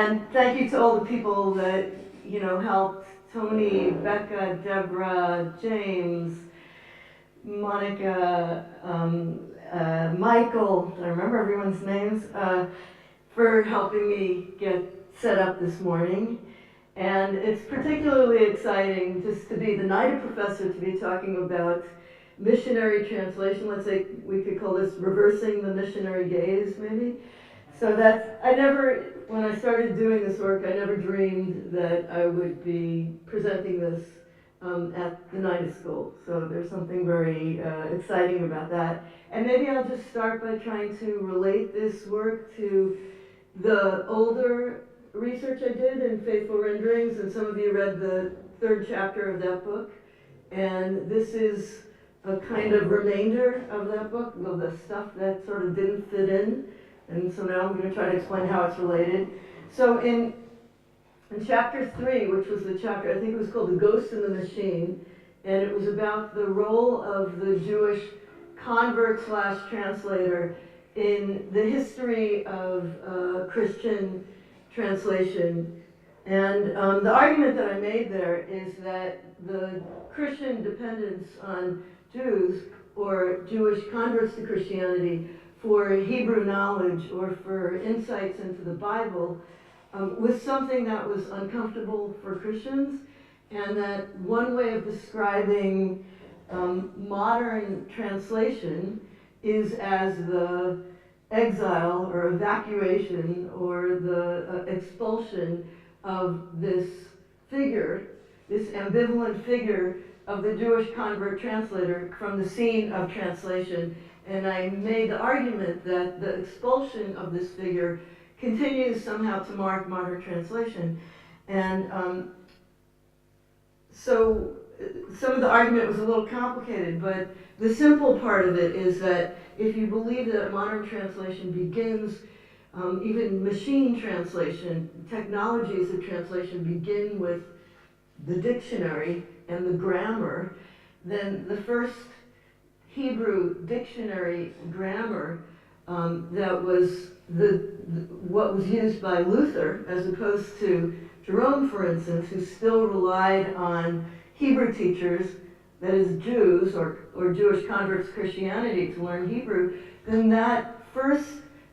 And thank you to all the people that, helped. Tony, Becca, Deborah, James, Monica, Michael, I remember everyone's names, for helping me get set up this morning. And it's particularly exciting just to be the Nida Professor, to be talking about missionary translation. Let's say we could call this reversing the missionary gaze, maybe. So when I started doing this work, I never dreamed that I would be presenting this at the Nida School. So there's something very exciting about that. And maybe I'll just start by trying to relate this work to the older research I did in Faithful Renderings, and some of you read the third chapter of that book. And this is a kind of remainder of that book, of the stuff that sort of didn't fit in. And so now I'm going to try to explain how it's related. So in chapter 3, which was the chapter, I think it was called The Ghost in the Machine, and it was about the role of the Jewish convert / translator in the history of Christian translation. And the argument that I made there is that the Christian dependence on Jews or Jewish converts to Christianity for Hebrew knowledge or for insights into the Bible was something that was uncomfortable for Christians, and that one way of describing modern translation is as the exile or evacuation or the expulsion of this figure, this ambivalent figure of the Jewish convert translator from the scene of translation. And I made the argument that the expulsion of this figure continues somehow to mark modern translation. And so some of the argument was a little complicated, but the simple part of it is that if you believe that modern translation begins, even machine translation, technologies of translation begin with the dictionary and the grammar, then the first Hebrew dictionary grammar that was what was used by Luther, as opposed to Jerome, for instance, who still relied on Hebrew teachers, that is Jews or Jewish converts to Christianity, to learn Hebrew, then that first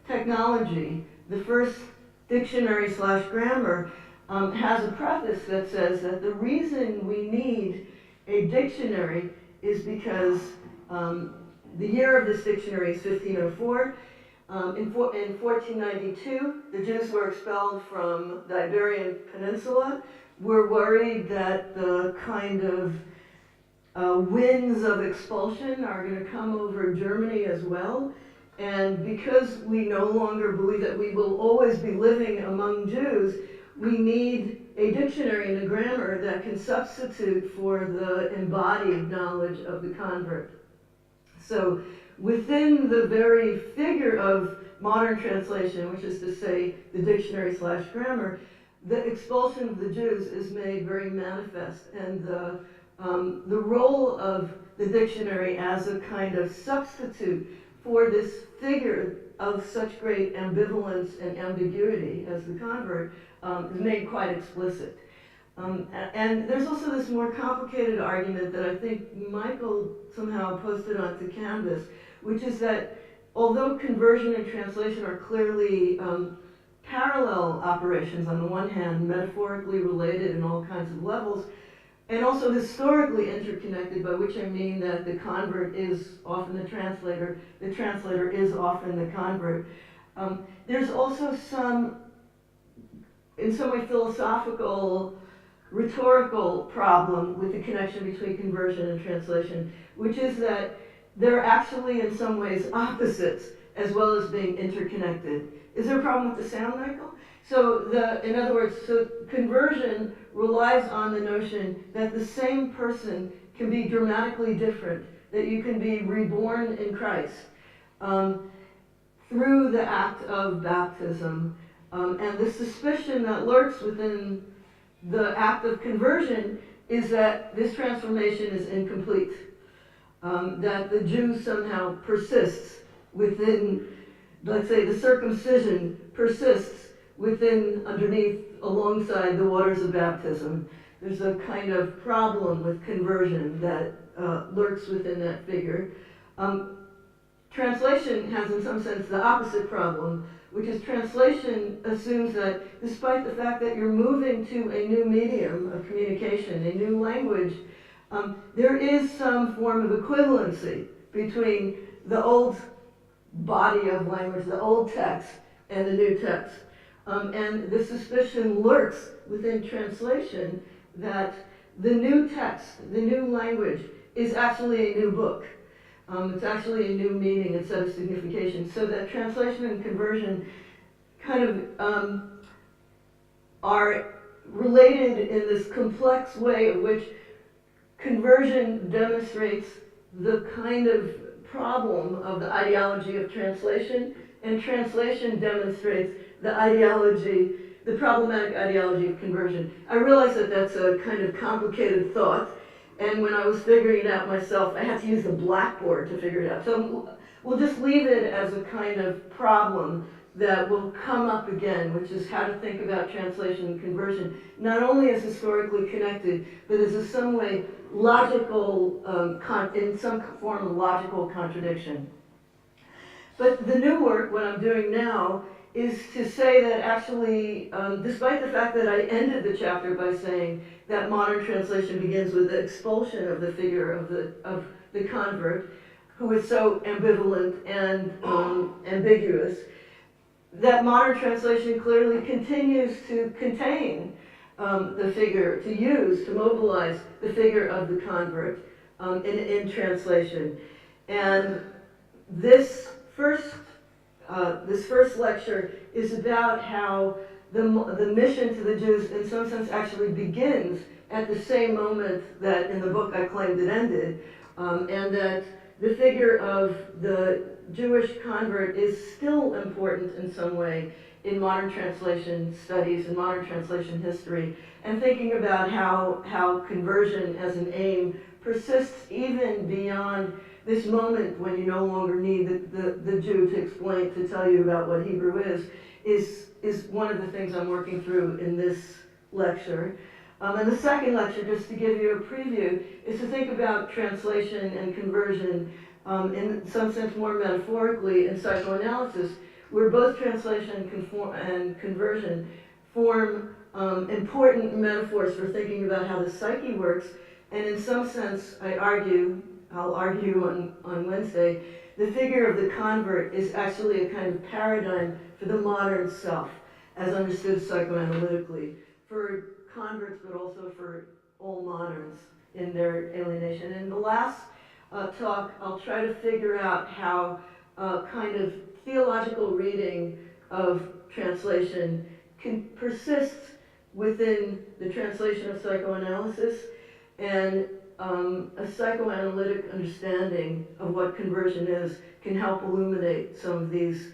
technology, the first dictionary / grammar, has a preface that says that the reason we need a dictionary is because the year of this dictionary is 1504. In 1492, the Jews were expelled from the Iberian Peninsula. We're worried that the kind of winds of expulsion are going to come over Germany as well. And because we no longer believe that we will always be living among Jews, we need a dictionary and a grammar that can substitute for the embodied knowledge of the convert. So within the very figure of modern translation, which is to say the dictionary / grammar, the expulsion of the Jews is made very manifest, and the role of the dictionary as a kind of substitute for this figure of such great ambivalence and ambiguity as the convert is made quite explicit. And there's also this more complicated argument that I think Michael somehow posted onto Canvas, which is that although conversion and translation are clearly parallel operations, on the one hand, metaphorically related in all kinds of levels, and also historically interconnected, by which I mean that the convert is often the translator is often the convert. There's also some, in some way, philosophical, rhetorical problem with the connection between conversion and translation, which is that they're actually in some ways opposites as well as being interconnected. Is there a problem with the sound, Michael? So in other words, conversion relies on the notion that the same person can be dramatically different, that you can be reborn in Christ through the act of baptism. And the suspicion that lurks within the act of conversion is that this transformation is incomplete, that the Jew somehow persists within, let's say, the circumcision persists underneath, alongside the waters of baptism. There's a kind of problem with conversion that lurks within that figure. Translation has, in some sense, the opposite problem, which is translation assumes that despite the fact that you're moving to a new medium of communication, a new language, there is some form of equivalency between the old body of language, the old text, and the new text. And the suspicion lurks within translation that the new text, the new language, is actually a new book. It's actually a new meaning and set of signification. So that translation and conversion kind of are related in this complex way of which conversion demonstrates the kind of problem of the ideology of translation, and translation demonstrates the ideology, the problematic ideology of conversion. I realize that that's a kind of complicated thought, and when I was figuring it out myself, I had to use the blackboard to figure it out. So we'll just leave it as a kind of problem that will come up again, which is how to think about translation and conversion, not only as historically connected, but as in some way logical, in some form of logical contradiction. But the new work, what I'm doing now, is to say that actually, despite the fact that I ended the chapter by saying that modern translation begins with the expulsion of the figure of the convert, who is so ambivalent and ambiguous, that modern translation clearly continues to contain the figure, to mobilize the figure of the convert in translation. And this first lecture is about how the mission to the Jews, in some sense, actually begins at the same moment that in the book I claimed it ended, and that the figure of the Jewish convert is still important in some way in modern translation studies and modern translation history, and thinking about how conversion as an aim persists even beyond this moment when you no longer need the Jew to tell you about what Hebrew is one of the things I'm working through in this lecture. And the second lecture, just to give you a preview, is to think about translation and conversion in some sense more metaphorically in psychoanalysis, where both translation and conversion form important metaphors for thinking about how the psyche works. And in some sense, I'll argue on Wednesday, the figure of the convert is actually a kind of paradigm for the modern self, as understood psychoanalytically, for converts, but also for all moderns in their alienation. In the last talk, I'll try to figure out how kind of theological reading of translation can persist within the translation of psychoanalysis, and a psychoanalytic understanding of what conversion is can help illuminate some of these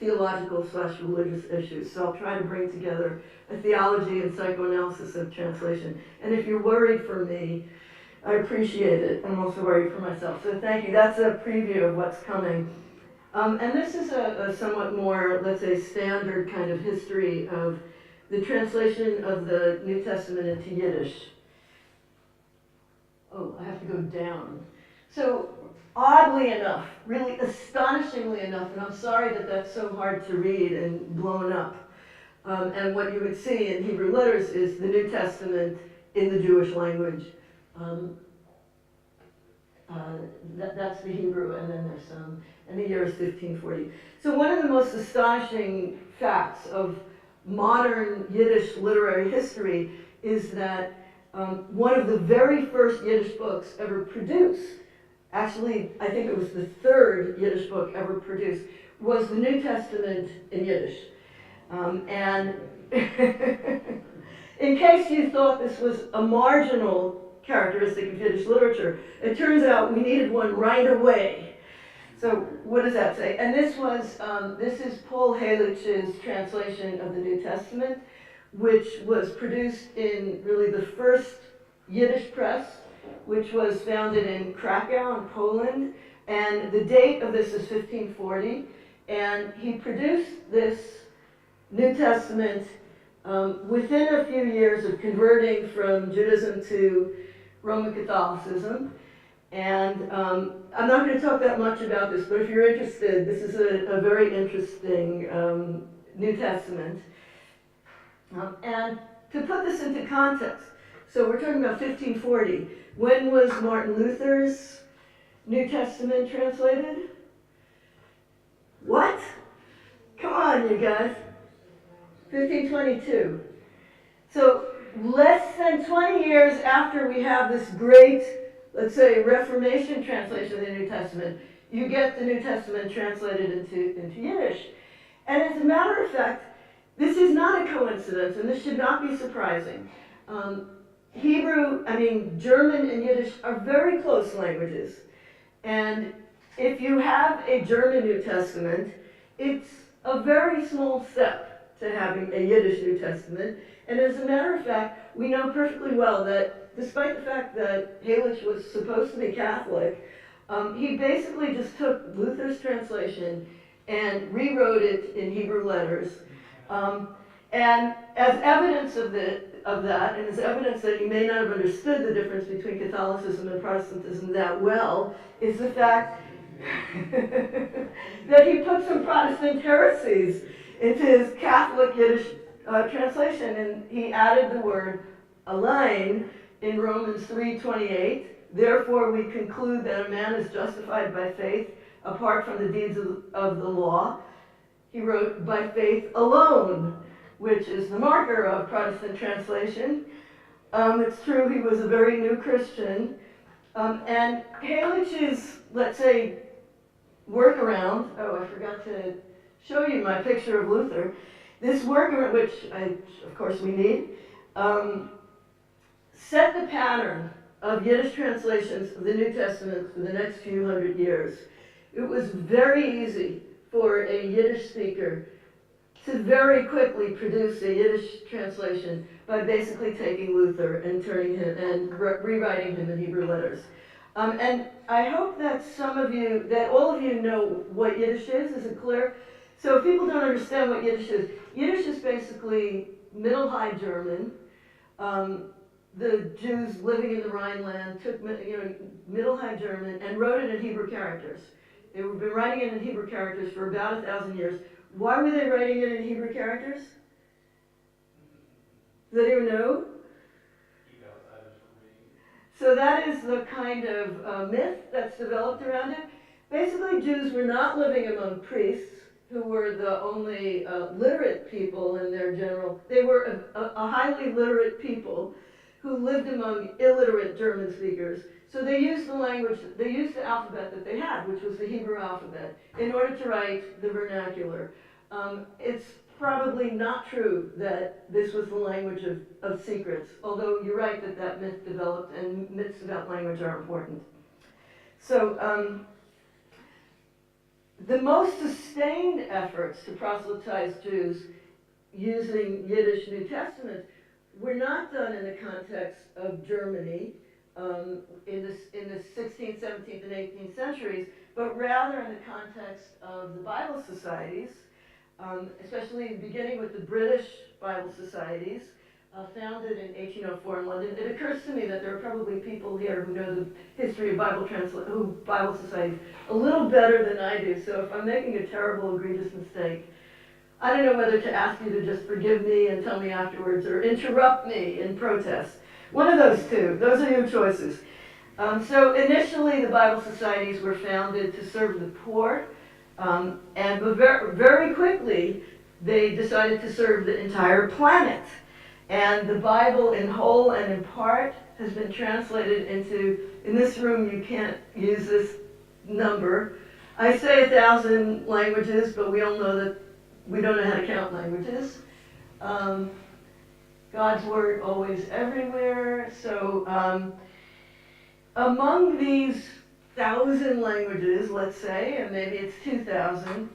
theological/religious issues. So I'll try to bring together a theology and psychoanalysis of translation. And if you're worried for me, I appreciate it. I'm also worried for myself. So thank you. That's a preview of what's coming. And this is a somewhat more, let's say, standard kind of history of the translation of the New Testament into Yiddish. Oh, I have to go down. So oddly enough, really astonishingly enough, and I'm sorry that that's so hard to read and blown up, and what you would see in Hebrew letters is the New Testament in the Jewish language. That's the Hebrew, and then there's some, and the year is 1540. So one of the most astonishing facts of modern Yiddish literary history is that one of the very first Yiddish books ever produced, actually, I think it was the third Yiddish book ever produced, was the New Testament in Yiddish. And in case you thought this was a marginal characteristic of Yiddish literature, it turns out we needed one right away. So what does that say? And this is Paul Halich's translation of the New Testament, which was produced in really the first Yiddish press, which was founded in Krakow in Poland. And the date of this is 1540. And he produced this New Testament within a few years of converting from Judaism to Roman Catholicism. And I'm not going to talk that much about this, but if you're interested, this is a very interesting New Testament. And to put this into context, so we're talking about 1540. When was Martin Luther's New Testament translated? What? Come on, you guys. 1522. So less than 20 years after we have this great, let's say, Reformation translation of the New Testament, you get the New Testament translated into Yiddish. And as a matter of fact, this is not a coincidence, and this should not be surprising. German and Yiddish are very close languages. And if you have a German New Testament, it's a very small step to having a Yiddish New Testament. And as a matter of fact, we know perfectly well that despite the fact that Halich was supposed to be Catholic, he basically just took Luther's translation and rewrote it in Hebrew letters. And as evidence of that, and as evidence that he may not have understood the difference between Catholicism and Protestantism that well, is the fact that he put some Protestant heresies into his Catholic Yiddish translation, and he added the word "allein" in Romans 3:28. Therefore, we conclude that a man is justified by faith apart from the deeds of the law. He wrote, "by faith alone," which is the marker of Protestant translation. It's true he was a very new Christian. And Halich's, let's say, workaround, I forgot to show you my picture of Luther. This workaround, which of course we need, set the pattern of Yiddish translations of the New Testament for the next few hundred years. It was very easy for a Yiddish speaker to very quickly produce a Yiddish translation by basically taking Luther and turning him and rewriting him in Hebrew letters. And I hope that all of you know what Yiddish is. Is it clear? So if people don't understand what Yiddish is basically Middle High German. The Jews living in the Rhineland took Middle High German and wrote it in Hebrew characters. They were been writing it in Hebrew characters for about 1,000 years. Why were they writing it in Hebrew characters? Does anyone know? So that is the kind of myth that's developed around it. Basically, Jews were not living among priests, who were the only literate people in their general. They were a highly literate people who lived among illiterate German speakers. So they used the alphabet that they had, which was the Hebrew alphabet, in order to write the vernacular. It's probably not true that this was the language of secrets, although you're right that myth developed, and myths about language are important. So the most sustained efforts to proselytize Jews using Yiddish New Testament were not done in the context of Germany in the 16th, 17th, and 18th centuries, but rather in the context of the Bible societies, especially beginning with the British Bible societies, founded in 1804 in London. It occurs to me that there are probably people here who know the history of Bible societies a little better than I do, so if I'm making a terrible, egregious mistake, I don't know whether to ask you to just forgive me and tell me afterwards, or interrupt me in protest. One of those two. Those are your choices. So initially, the Bible societies were founded to serve the poor, but very quickly, they decided to serve the entire planet. And the Bible in whole and in part has been translated into, in this room you can't use this number. I say 1,000 languages, but we all know that we don't know how to count languages. God's word always everywhere. So among these 1,000 languages, let's say, and maybe it's 2,000,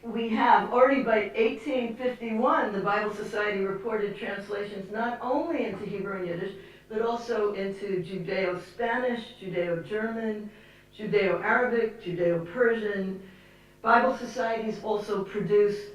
we have already by 1851, the Bible Society reported translations not only into Hebrew and Yiddish, but also into Judeo-Spanish, Judeo-German, Judeo-Arabic, Judeo-Persian. Bible societies also produced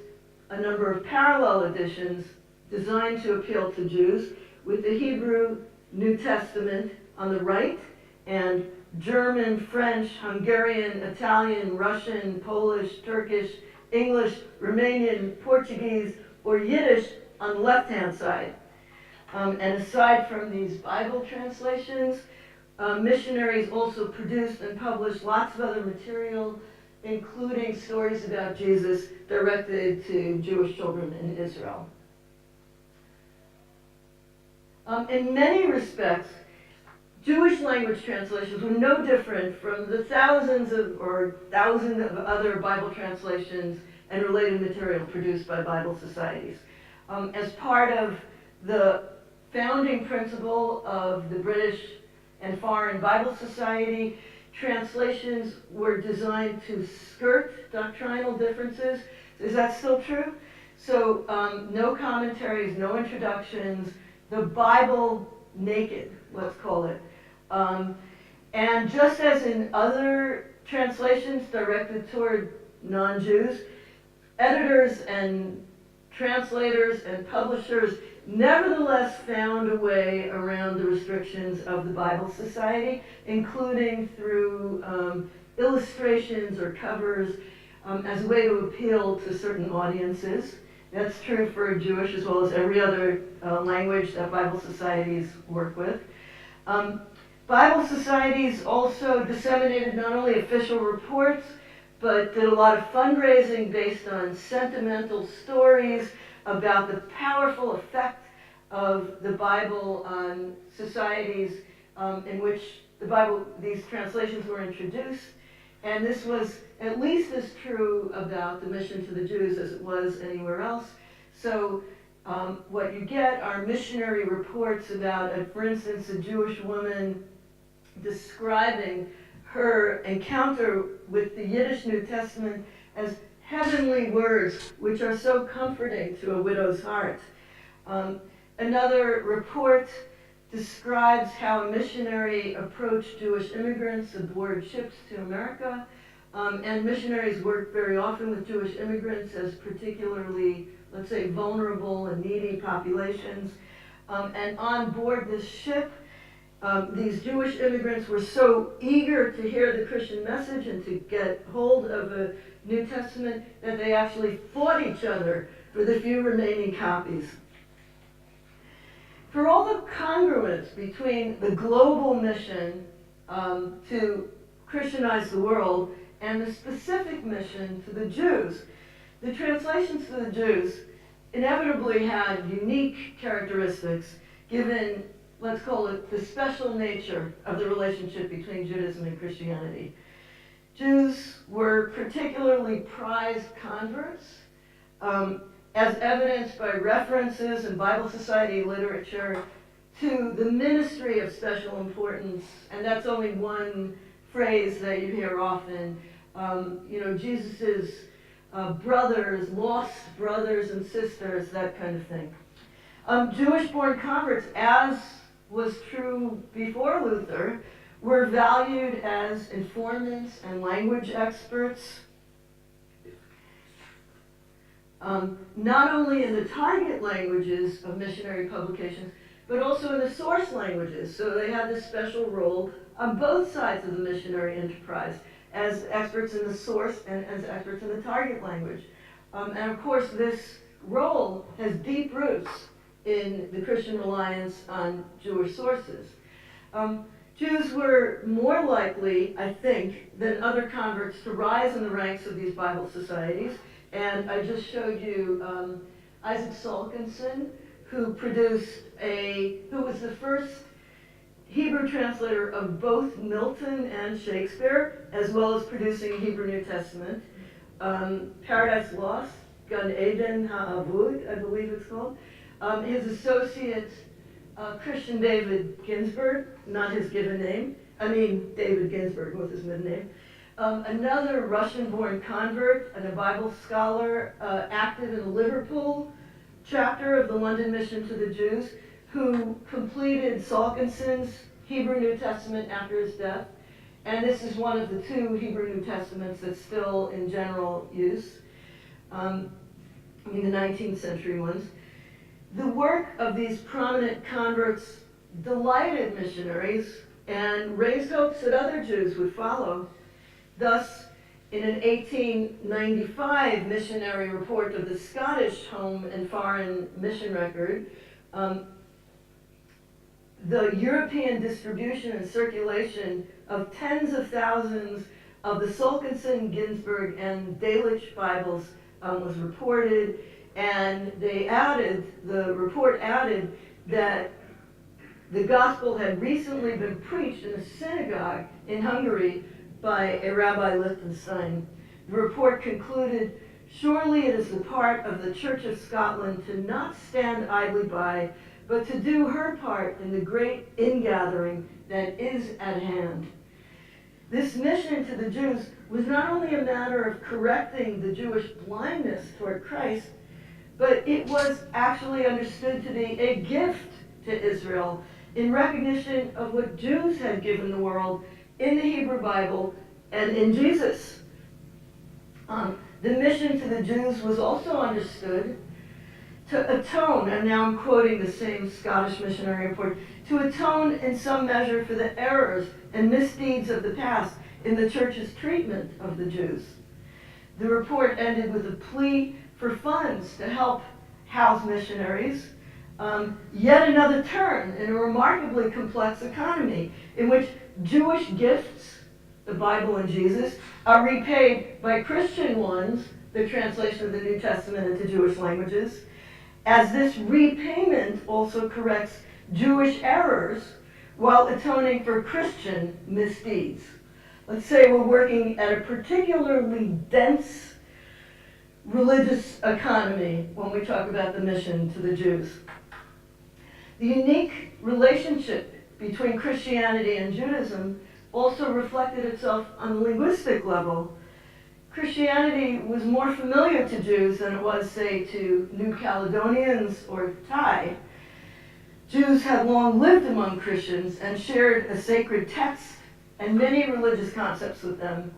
a number of parallel editions designed to appeal to Jews, with the Hebrew New Testament on the right and German, French, Hungarian, Italian, Russian, Polish, Turkish, English, Romanian, Portuguese, or Yiddish on the left-hand side. And aside from these Bible translations, missionaries also produced and published lots of other material, including stories about Jesus directed to Jewish children in Israel. In many respects, Jewish language translations were no different from the thousands of other Bible translations and related material produced by Bible societies. As part of the founding principle of the British and Foreign Bible Society, translations were designed to skirt doctrinal differences. Is that still true? So no commentaries, no introductions, the Bible naked, let's call it. And just as in other translations directed toward non-Jews, editors and translators and publishers nevertheless found a way around the restrictions of the Bible Society, including through illustrations or covers as a way to appeal to certain audiences. That's true for Jewish as well as every other language that Bible societies work with. Bible societies also disseminated not only official reports, but did a lot of fundraising based on sentimental stories about the powerful effect of the Bible on societies in which these translations were introduced. And this was at least as true about the mission to the Jews as it was anywhere else. So what you get are missionary reports about, for instance, a Jewish woman describing her encounter with the Yiddish New Testament as heavenly words, which are so comforting to a widow's heart. Another report describes how a missionary approached Jewish immigrants aboard ships to America. And missionaries worked very often with Jewish immigrants as particularly, let's say, vulnerable and needy populations. And on board this ship, these Jewish immigrants were so eager to hear the Christian message and to get hold of a New Testament that they actually fought each other for the few remaining copies. For all the congruence between the global mission to Christianize the world and the specific mission to the Jews, the translations to the Jews inevitably had unique characteristics given, let's call it, the special nature of the relationship between Judaism and Christianity. Jews were particularly prized converts, as evidenced by references in Bible Society literature to the ministry of special importance, and that's only one phrase that you hear often. Jesus's brothers, lost brothers and sisters, that kind of thing. Jewish-born converts, as was true before Luther, were valued as informants and language experts, not only in the target languages of missionary publications, but also in the source languages. So they had this special role on both sides of the missionary enterprise, as experts in the source and as experts in the target language. And of course, this role has deep roots in the Christian reliance on Jewish sources. Jews were more likely, I think, than other converts to rise in the ranks of these Bible societies. And I just showed you Isaac Salkinson, who was the first Hebrew translator of both Milton and Shakespeare, as well as producing a Hebrew New Testament. Paradise Lost, Gan Eden Ha'avud, I believe it's called. His associate, Christian David Ginsburg, not his given name. David Ginsburg was his middle name. Another Russian-born convert and a Bible scholar active in the Liverpool chapter of the London Mission to the Jews, who completed Salkinson's Hebrew New Testament after his death. And this is one of the two Hebrew New Testaments that's still in general use. I mean the 19th century ones. The work of these prominent converts delighted missionaries and raised hopes that other Jews would follow. Thus, in an 1895 missionary report of the Scottish Home and Foreign Mission Record, the European distribution and circulation of tens of thousands of the Solkenson, Ginsburg, and Delitzsch Bibles was reported, and the report added that the gospel had recently been preached in a synagogue in Hungary by a Rabbi Lichtenstein. The report concluded, "Surely it is the part of the Church of Scotland to not stand idly by, but to do her part in the great ingathering that is at hand." This mission to the Jews was not only a matter of correcting the Jewish blindness toward Christ, but it was actually understood to be a gift to Israel in recognition of what Jews had given the world in the Hebrew Bible and in Jesus. The mission to the Jews was also understood to atone, and now I'm quoting the same Scottish missionary report, to atone in some measure for the errors and misdeeds of the past in the church's treatment of the Jews. The report ended with a plea for funds to help house missionaries, yet another turn in a remarkably complex economy in which Jewish gifts, the Bible and Jesus, are repaid by Christian ones, the translation of the New Testament into Jewish languages, as this repayment also corrects Jewish errors while atoning for Christian misdeeds. Let's say we're working at a particularly dense religious economy when we talk about the mission to the Jews. The unique relationship between Christianity and Judaism also reflected itself on the linguistic level. Christianity was more familiar to Jews than it was, say, to New Caledonians or Thai. Jews had long lived among Christians and shared a sacred text and many religious concepts with them.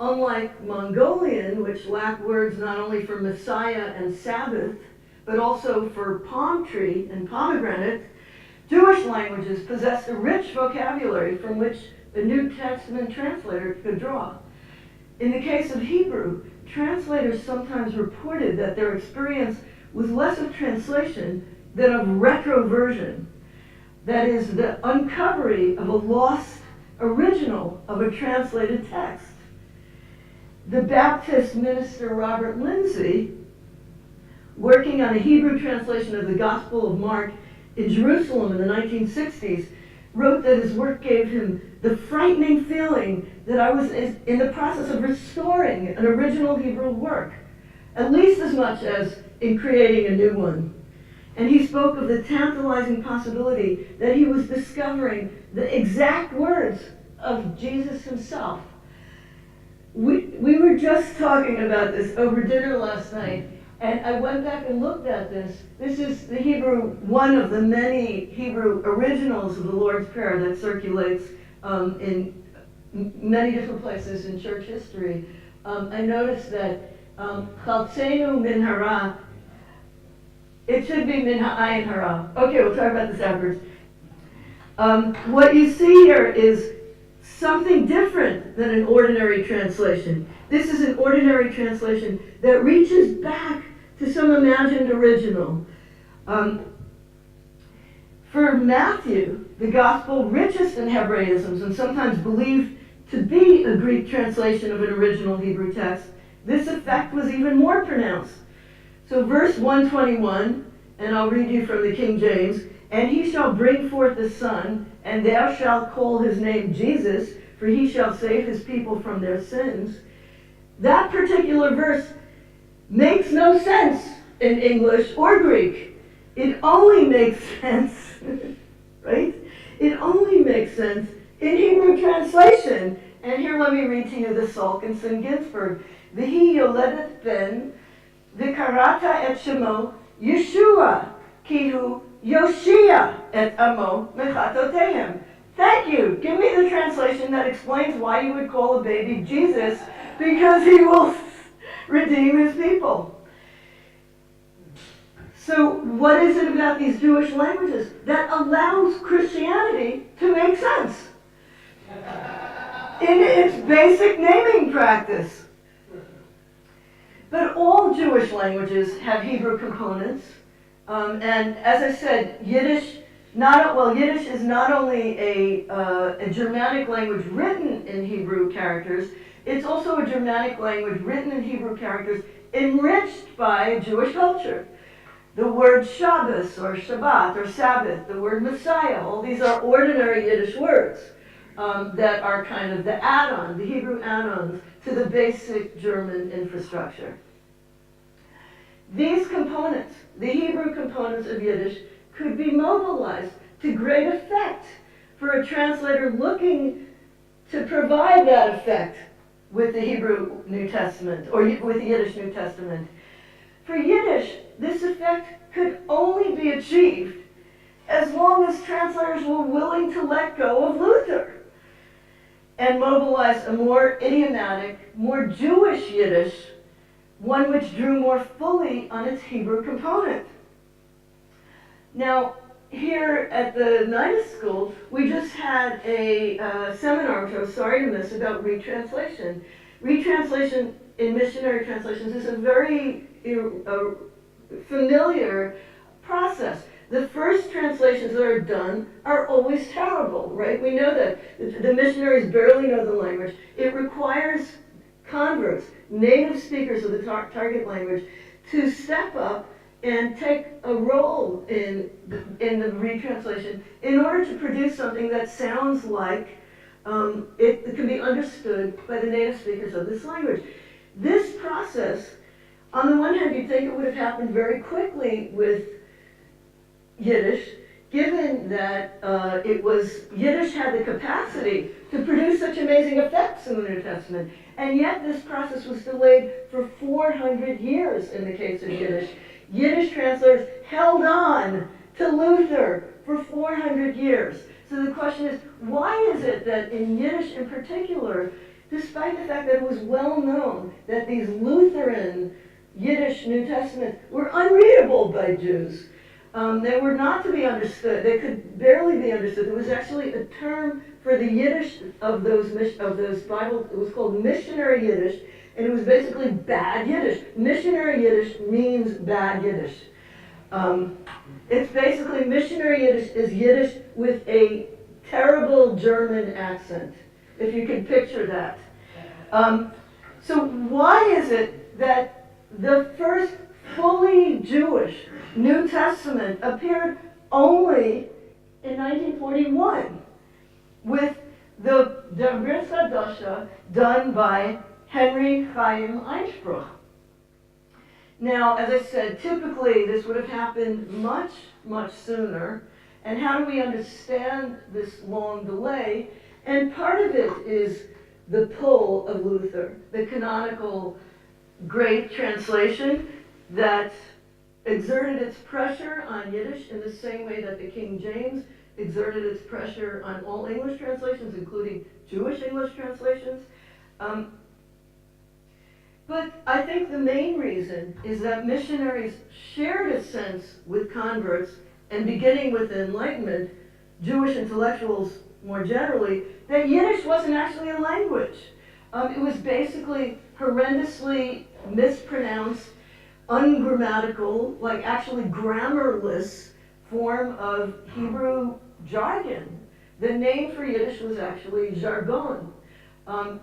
Unlike Mongolian, which lacked words not only for Messiah and Sabbath, but also for palm tree and pomegranate, Jewish languages possessed a rich vocabulary from which a New Testament translator could draw. In the case of Hebrew, translators sometimes reported that their experience was less of translation than of retroversion, that is, the uncovering of a lost original of a translated text. The Baptist minister Robert Lindsay, working on a Hebrew translation of the Gospel of Mark in Jerusalem in the 1960s, wrote that his work gave him the frightening feeling that I was in the process of restoring an original Hebrew work, at least as much as in creating a new one. And he spoke of the tantalizing possibility that he was discovering the exact words of Jesus himself. We were just talking about this over dinner last night, and I went back and looked at this. This is the Hebrew, one of the many Hebrew originals of the Lord's Prayer that circulates in many different places in church history. I noticed that Chaltzenu min hara, it should be min ha'ayin hara. Okay, we'll talk about this afterwards. What you see here is something different than an ordinary translation. This is an ordinary translation that reaches back to some imagined original. For Matthew, the gospel richest in Hebraisms and sometimes believed to be a Greek translation of an original Hebrew text, this effect was even more pronounced. So verse 121, and I'll read you from the King James, "And he shall bring forth a son, and thou shalt call his name Jesus, for he shall save his people from their sins." That particular verse makes no sense in English or Greek. It only makes sense, right? It only makes sense in Hebrew translation. And here let me read to you the Solkenson Ginsburg. "V'hi yoledet ben, v'karata et shemo, Yeshua, kihu Yoshia et amo mechatotehem." Thank you. Give me the translation that explains why you would call a baby Jesus, because he will redeem his people. So what is it about these Jewish languages that allows Christianity to make sense in its basic naming practice? But all Jewish languages have Hebrew components. And as I said, Yiddish is not only a Germanic language written in Hebrew characters, it's also a Germanic language written in Hebrew characters enriched by Jewish culture. The word Shabbos or Shabbat or Sabbath, the word Messiah, all these are ordinary Yiddish words that are kind of the add-on, the Hebrew add-ons to the basic German infrastructure. These components, the Hebrew components of Yiddish, could be mobilized to great effect for a translator looking to provide that effect with the Hebrew New Testament, or with the Yiddish New Testament. For Yiddish, this effect could only be achieved as long as translators were willing to let go of Luther and mobilize a more idiomatic, more Jewish Yiddish, one which drew more fully on its Hebrew component. Now, here at the Nida School, we just had a seminar, which I was sorry to miss, about retranslation. Retranslation in missionary translations is a very familiar process. The first translations that are done are always terrible, right? We know that the missionaries barely know the language. It requires converts, native speakers of the target language, to step up and take a role in the retranslation in order to produce something that sounds like it can be understood by the native speakers of this language. This process, on the one hand, you'd think it would have happened very quickly with Yiddish, given that Yiddish had the capacity to produce such amazing effects in the New Testament, and yet this process was delayed for 400 years in the case of Yiddish. Yiddish translators held on to Luther for 400 years. So the question is, why is it that in Yiddish in particular, despite the fact that it was well known that these Lutheran Yiddish New Testaments were unreadable by Jews, they were not to be understood. They could barely be understood. There was actually a term for the Yiddish of those Bible. It was called missionary Yiddish, and it was basically bad Yiddish. Missionary Yiddish means bad Yiddish. It's basically missionary Yiddish is Yiddish with a terrible German accent, if you can picture that. So why is it that the first fully Jewish New Testament appeared only in 1941 with the Brit Chadasha done by Henry Chaim Einspruch? Now, as I said, typically this would have happened much, much sooner. And how do we understand this long delay? And part of it is the pull of Luther, the canonical great translation that exerted its pressure on Yiddish in the same way that the King James exerted its pressure on all English translations, including Jewish English translations. But I think the main reason is that missionaries shared a sense with converts, and beginning with the Enlightenment, Jewish intellectuals more generally, that Yiddish wasn't actually a language. It was basically horrendously mispronounced, ungrammatical, like actually grammarless form of Hebrew jargon. The name for Yiddish was actually jargon.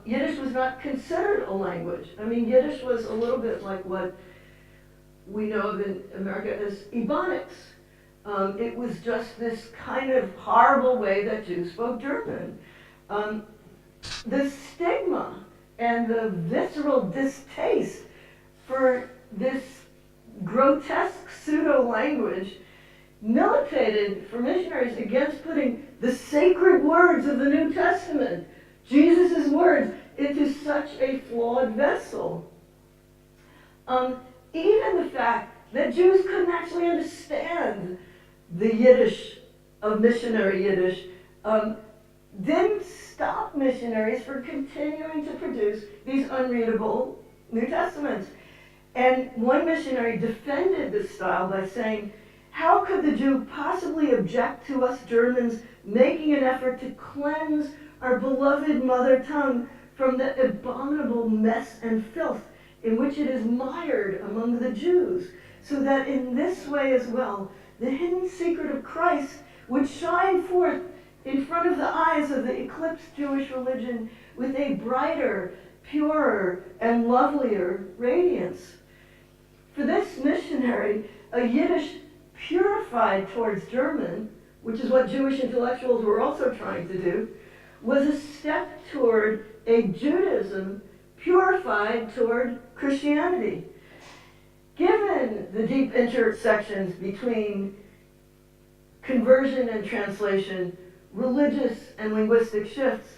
Yiddish was not considered a language. I mean, Yiddish was a little bit like what we know of in America as Ebonics. It was just this kind of horrible way that Jews spoke German. The stigma and the visceral distaste for this grotesque pseudo-language militated for missionaries against putting the sacred words of the New Testament, Jesus' words, into such a flawed vessel. Even the fact that Jews couldn't actually understand the Yiddish of missionary Yiddish didn't stop missionaries from continuing to produce these unreadable New Testaments. And one missionary defended this style by saying, how could the Jew possibly object to us Germans making an effort to cleanse our beloved mother tongue from the abominable mess and filth in which it is mired among the Jews, so that in this way as well, the hidden secret of Christ would shine forth in front of the eyes of the eclipsed Jewish religion with a brighter, purer, and lovelier radiance. For this missionary, a Yiddish purified towards German, which is what Jewish intellectuals were also trying to do, was a step toward a Judaism purified toward Christianity. Given the deep intersections between conversion and translation, religious and linguistic shifts,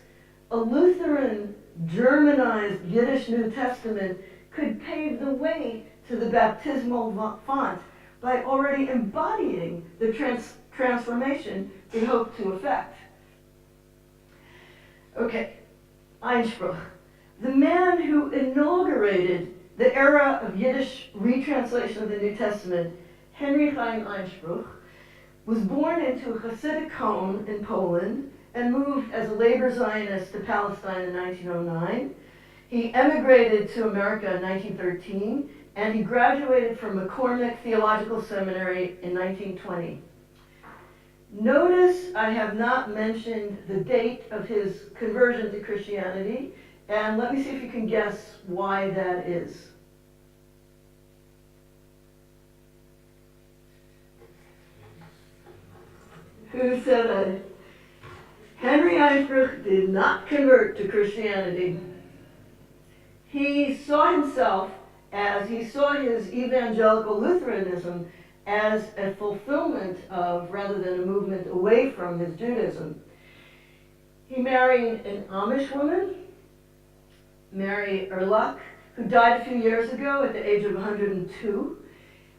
a Lutheran Germanized Yiddish New Testament could pave the way to the baptismal font by already embodying the transformation they hope to effect. Okay, Einspruch. The man who inaugurated the era of Yiddish retranslation of the New Testament, Henry Chaim Einspruch, was born into a Hasidic home in Poland and moved as a labor Zionist to Palestine in 1909. He emigrated to America in 1913, and he graduated from McCormick Theological Seminary in 1920. Notice I have not mentioned the date of his conversion to Christianity, and let me see if you can guess why that is. Who said that? Henry Einspruch did not convert to Christianity. He saw himself as, he saw his evangelical Lutheranism as a fulfillment of, rather than a movement away from, his Judaism. He married an Amish woman, Mary Erlach, who died a few years ago at the age of 102,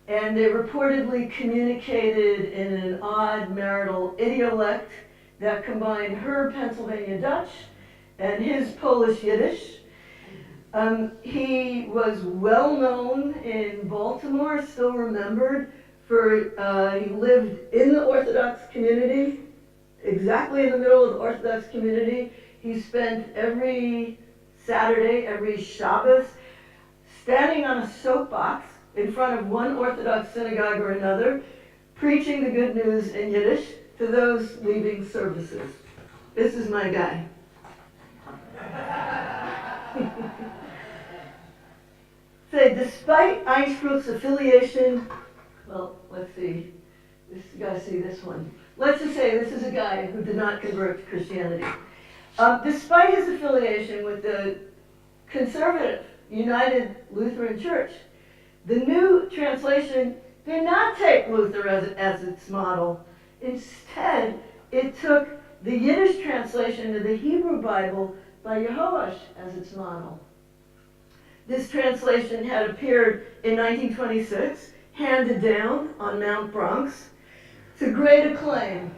and they reportedly communicated in an odd marital idiolect that combined her Pennsylvania Dutch and his Polish Yiddish. He was well known in Baltimore, still remembered, for he lived in the Orthodox community, exactly in the middle of the Orthodox community. He spent every Saturday, every Shabbos, standing on a soapbox in front of one Orthodox synagogue or another, preaching the good news in Yiddish to those leaving services. This is my guy. Say, despite Einspruch's affiliation, well, let's see, you gotta see this one. Let's just say this is a guy who did not convert to Christianity. Despite his affiliation with the conservative United Lutheran Church, the new translation did not take Luther as its model. Instead, it took the Yiddish translation of the Hebrew Bible by Yehoash as its model. This translation had appeared in 1926, handed down on Mount Bronx, to great acclaim.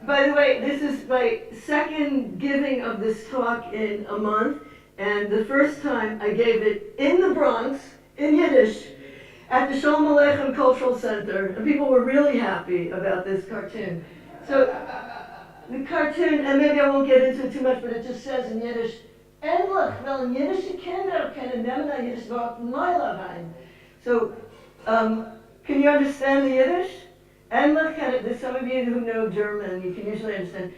By the way, this is my second giving of this talk in a month, and the first time I gave it in the Bronx, in Yiddish, at the Shalom Aleichem Cultural Center, and people were really happy about this cartoon. So, the cartoon, and maybe I won't get into it too much, but it just says in Yiddish, Endlich, wel Jiddische Kinder können nehmen ein Yiddish Wort Neuler rein. So, can you understand the Yiddish? Endlich, there's some of you who know German, you can usually understand.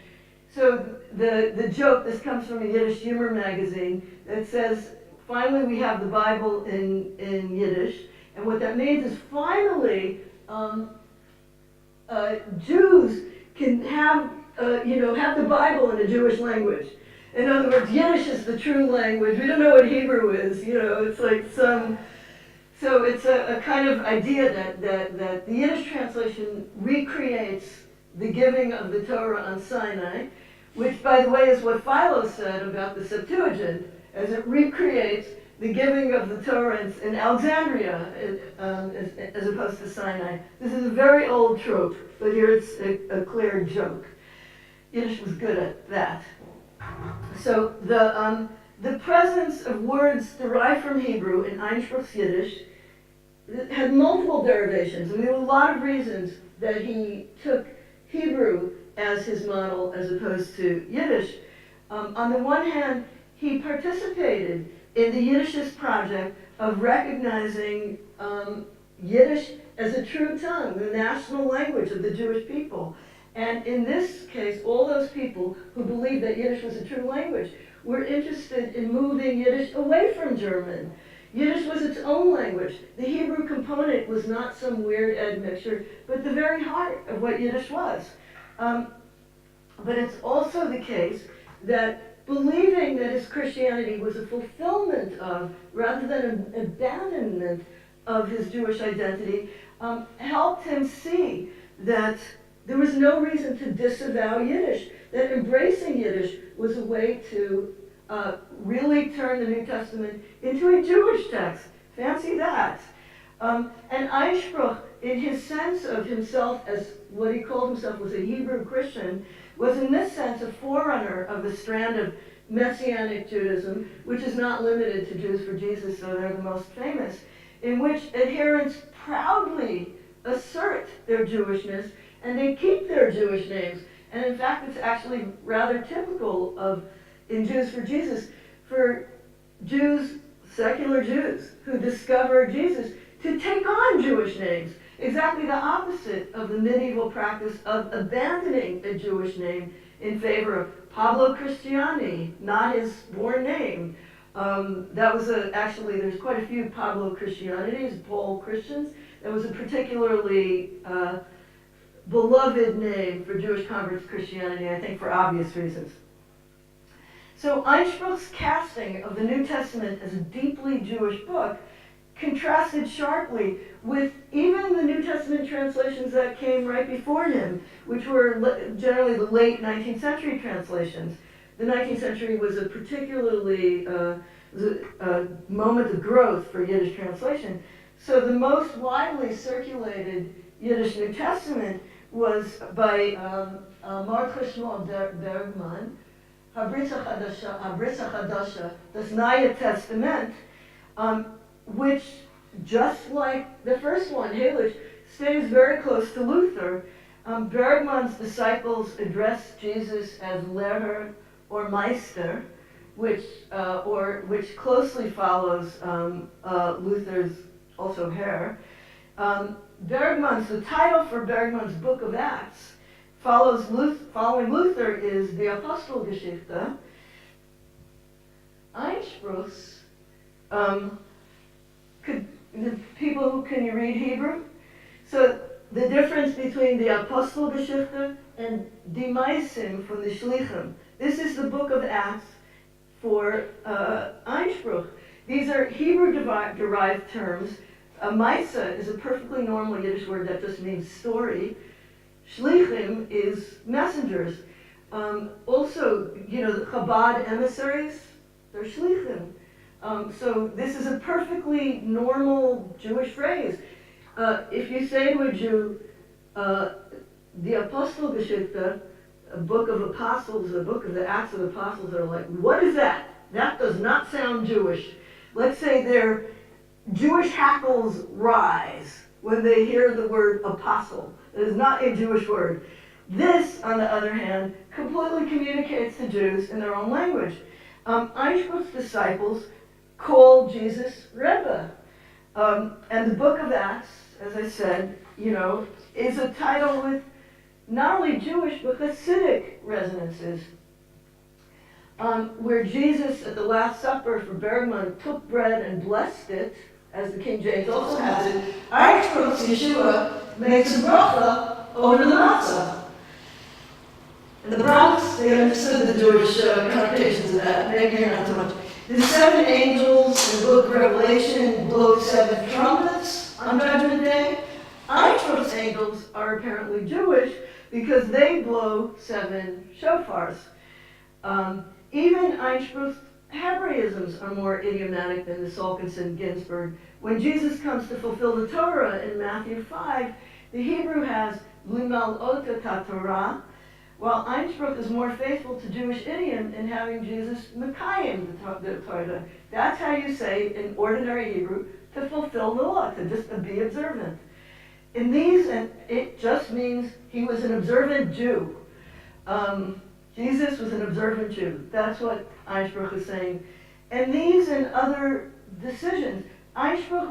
So, the joke, this comes from a Yiddish humor magazine, that says, finally we have the Bible in Yiddish, and what that means is finally Jews can have the Bible in a Jewish language. In other words, Yiddish is the true language. We don't know what Hebrew is. It's like some. So it's a kind of idea that the Yiddish translation recreates the giving of the Torah on Sinai, which, by the way, is what Philo said about the Septuagint, as it recreates the giving of the Torah in Alexandria as opposed to Sinai. This is a very old trope, but here it's a clear joke. Yiddish was good at that. So the presence of words derived from Hebrew in Einspruch's Yiddish had multiple derivations, and there were a lot of reasons that he took Hebrew as his model as opposed to Yiddish. On the one hand, he participated in the Yiddishist project of recognizing Yiddish as a true tongue, the national language of the Jewish people. And in this case, all those people who believed that Yiddish was a true language were interested in moving Yiddish away from German. Yiddish was its own language. The Hebrew component was not some weird admixture, but the very heart of what Yiddish was. But it's also the case that believing that his Christianity was a fulfillment of, rather than an abandonment of his Jewish identity, helped him see that there was no reason to disavow Yiddish, that embracing Yiddish was a way to really turn the New Testament into a Jewish text. Fancy that. And Einspruch, in his sense of himself as what he called himself was a Hebrew Christian, was in this sense a forerunner of the strand of Messianic Judaism, which is not limited to Jews for Jesus, so they're the most famous, in which adherents proudly assert their Jewishness, and they keep their Jewish names. And in fact, it's actually rather typical of, in Jews for Jesus, for Jews, secular Jews, who discover Jesus, to take on Jewish names. Exactly the opposite of the medieval practice of abandoning a Jewish name in favor of Pablo Cristiani, not his born name. That was actually, there's quite a few Pablo Cristianities, Paul Christians. That was a particularly beloved name for Jewish converts to Christianity, I think for obvious reasons. So Einspruch's casting of the New Testament as a deeply Jewish book contrasted sharply with even the New Testament translations that came right before him, which were generally the late 19th century translations. The 19th century was a particularly a moment of growth for Yiddish translation. So the most widely circulated Yiddish New Testament was by Mordechai Shmuel Bergman, Habritza Chadasha, das Neue Testament, which, just like the first one, Halish, stays very close to Luther. Bergman's disciples address Jesus as Lehrer or Meister, which closely follows Luther's also Herr. The title for Bergman's Book of Acts following Luther is the Apostelgeschichte. Einspruch's, can you read Hebrew? So the difference between the Apostelgeschichte and Die Meisim from the Shlichim. This is the Book of Acts for Einspruch. These are Hebrew-derived terms. Maisa is a perfectly normal Yiddish word that just means story. Shlichim is messengers. Also, the Chabad emissaries, they're Shlichim. So this is a perfectly normal Jewish phrase. If you say to a Jew, the Apostelgeschichte, a book of apostles, a book of the Acts of the Apostles, are like, what is that? That does not sound Jewish. Let's say their Jewish hackles rise when they hear the word apostle. It is not a Jewish word. This, on the other hand, completely communicates to Jews in their own language. Einspruch's disciples call Jesus Rebbe. And the Book of Acts, as I said, is a title with not only Jewish but Hasidic resonances. Where Jesus at the Last Supper for Bergman took bread and blessed it, as the King James also has it, Einspruch's Yeshua makes a bracha over the matzah. And the brachas, they understood the Jewish connotations of that, maybe not so much. The 7 angels in the book of Revelation blow 7 trumpets on Judgment Day. Einspruch's angels are apparently Jewish because they blow 7 shofars. Even Einspruch's Hebraisms are more idiomatic than the Solkenson Ginsburg. When Jesus comes to fulfill the Torah in Matthew 5, the Hebrew has Limal Ota Torah, while Einspruch is more faithful to Jewish idiom in having Jesus Mekayim the Torah. That's how you say in ordinary Hebrew to fulfill the law, to just be observant. In these, and it just means he was an observant Jew. Jesus was an observant Jew. That's what Einspruch is saying. And these and other decisions, Einspruch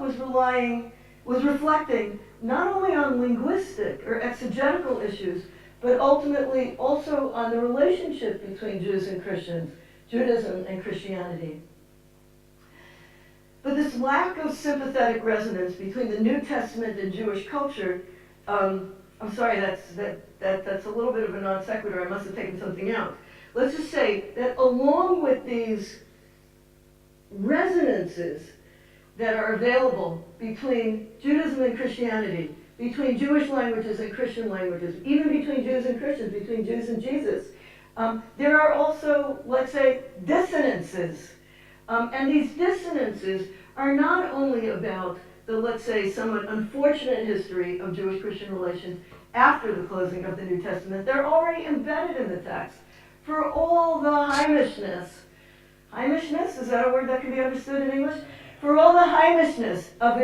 was reflecting not only on linguistic or exegetical issues, but ultimately also on the relationship between Jews and Christians, Judaism and Christianity. But this lack of sympathetic resonance between the New Testament and Jewish culture, I'm sorry, that's a little bit of a non sequitur. I must have taken something out. Let's just say that along with these resonances that are available between Judaism and Christianity, between Jewish languages and Christian languages, even between Jews and Christians, between Jews and Jesus, there are also, let's say, dissonances. And these dissonances are not only about the, let's say, somewhat unfortunate history of Jewish-Christian relations after the closing of the New Testament. They're already embedded in the text. For all the heimishness, heimishness, is that a word that can be understood in English? For all the heimishness of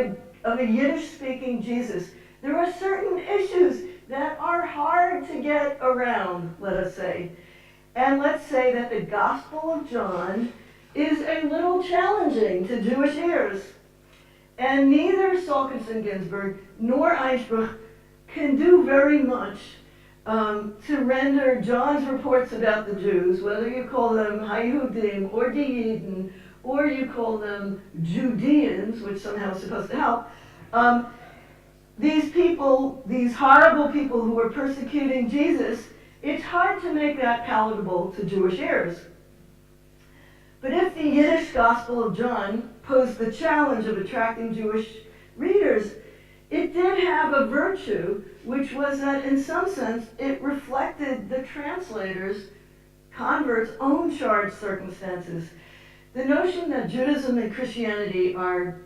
a Yiddish-speaking Jesus, there are certain issues that are hard to get around, let us say. And let's say that the Gospel of John is a little challenging to Jewish ears. And neither Salkinson-Ginsburg nor Einspruch can do very much to render John's reports about the Jews, whether you call them Hayehudim or Yidden, or you call them Judeans, which somehow is supposed to help, these people, these horrible people who were persecuting Jesus, it's hard to make that palatable to Jewish ears. But if the Yiddish Gospel of John posed the challenge of attracting Jewish readers, it did have a virtue, which was that in some sense it reflected the translator's, convert's own charged circumstances. The notion that Judaism and Christianity are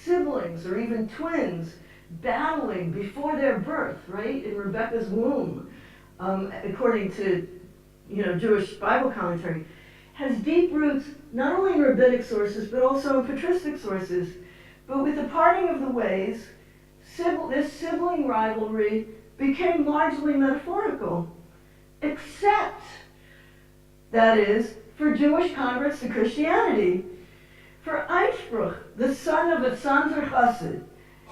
siblings or even twins battling before their birth, right, in Rebecca's womb, according to Jewish Bible commentary, has deep roots not only in rabbinic sources but also in patristic sources. But with the parting of the ways, this sibling rivalry became largely metaphorical, except, that is, for Jewish converts to Christianity. For Einspruch, the son of a Sanzer Chassid,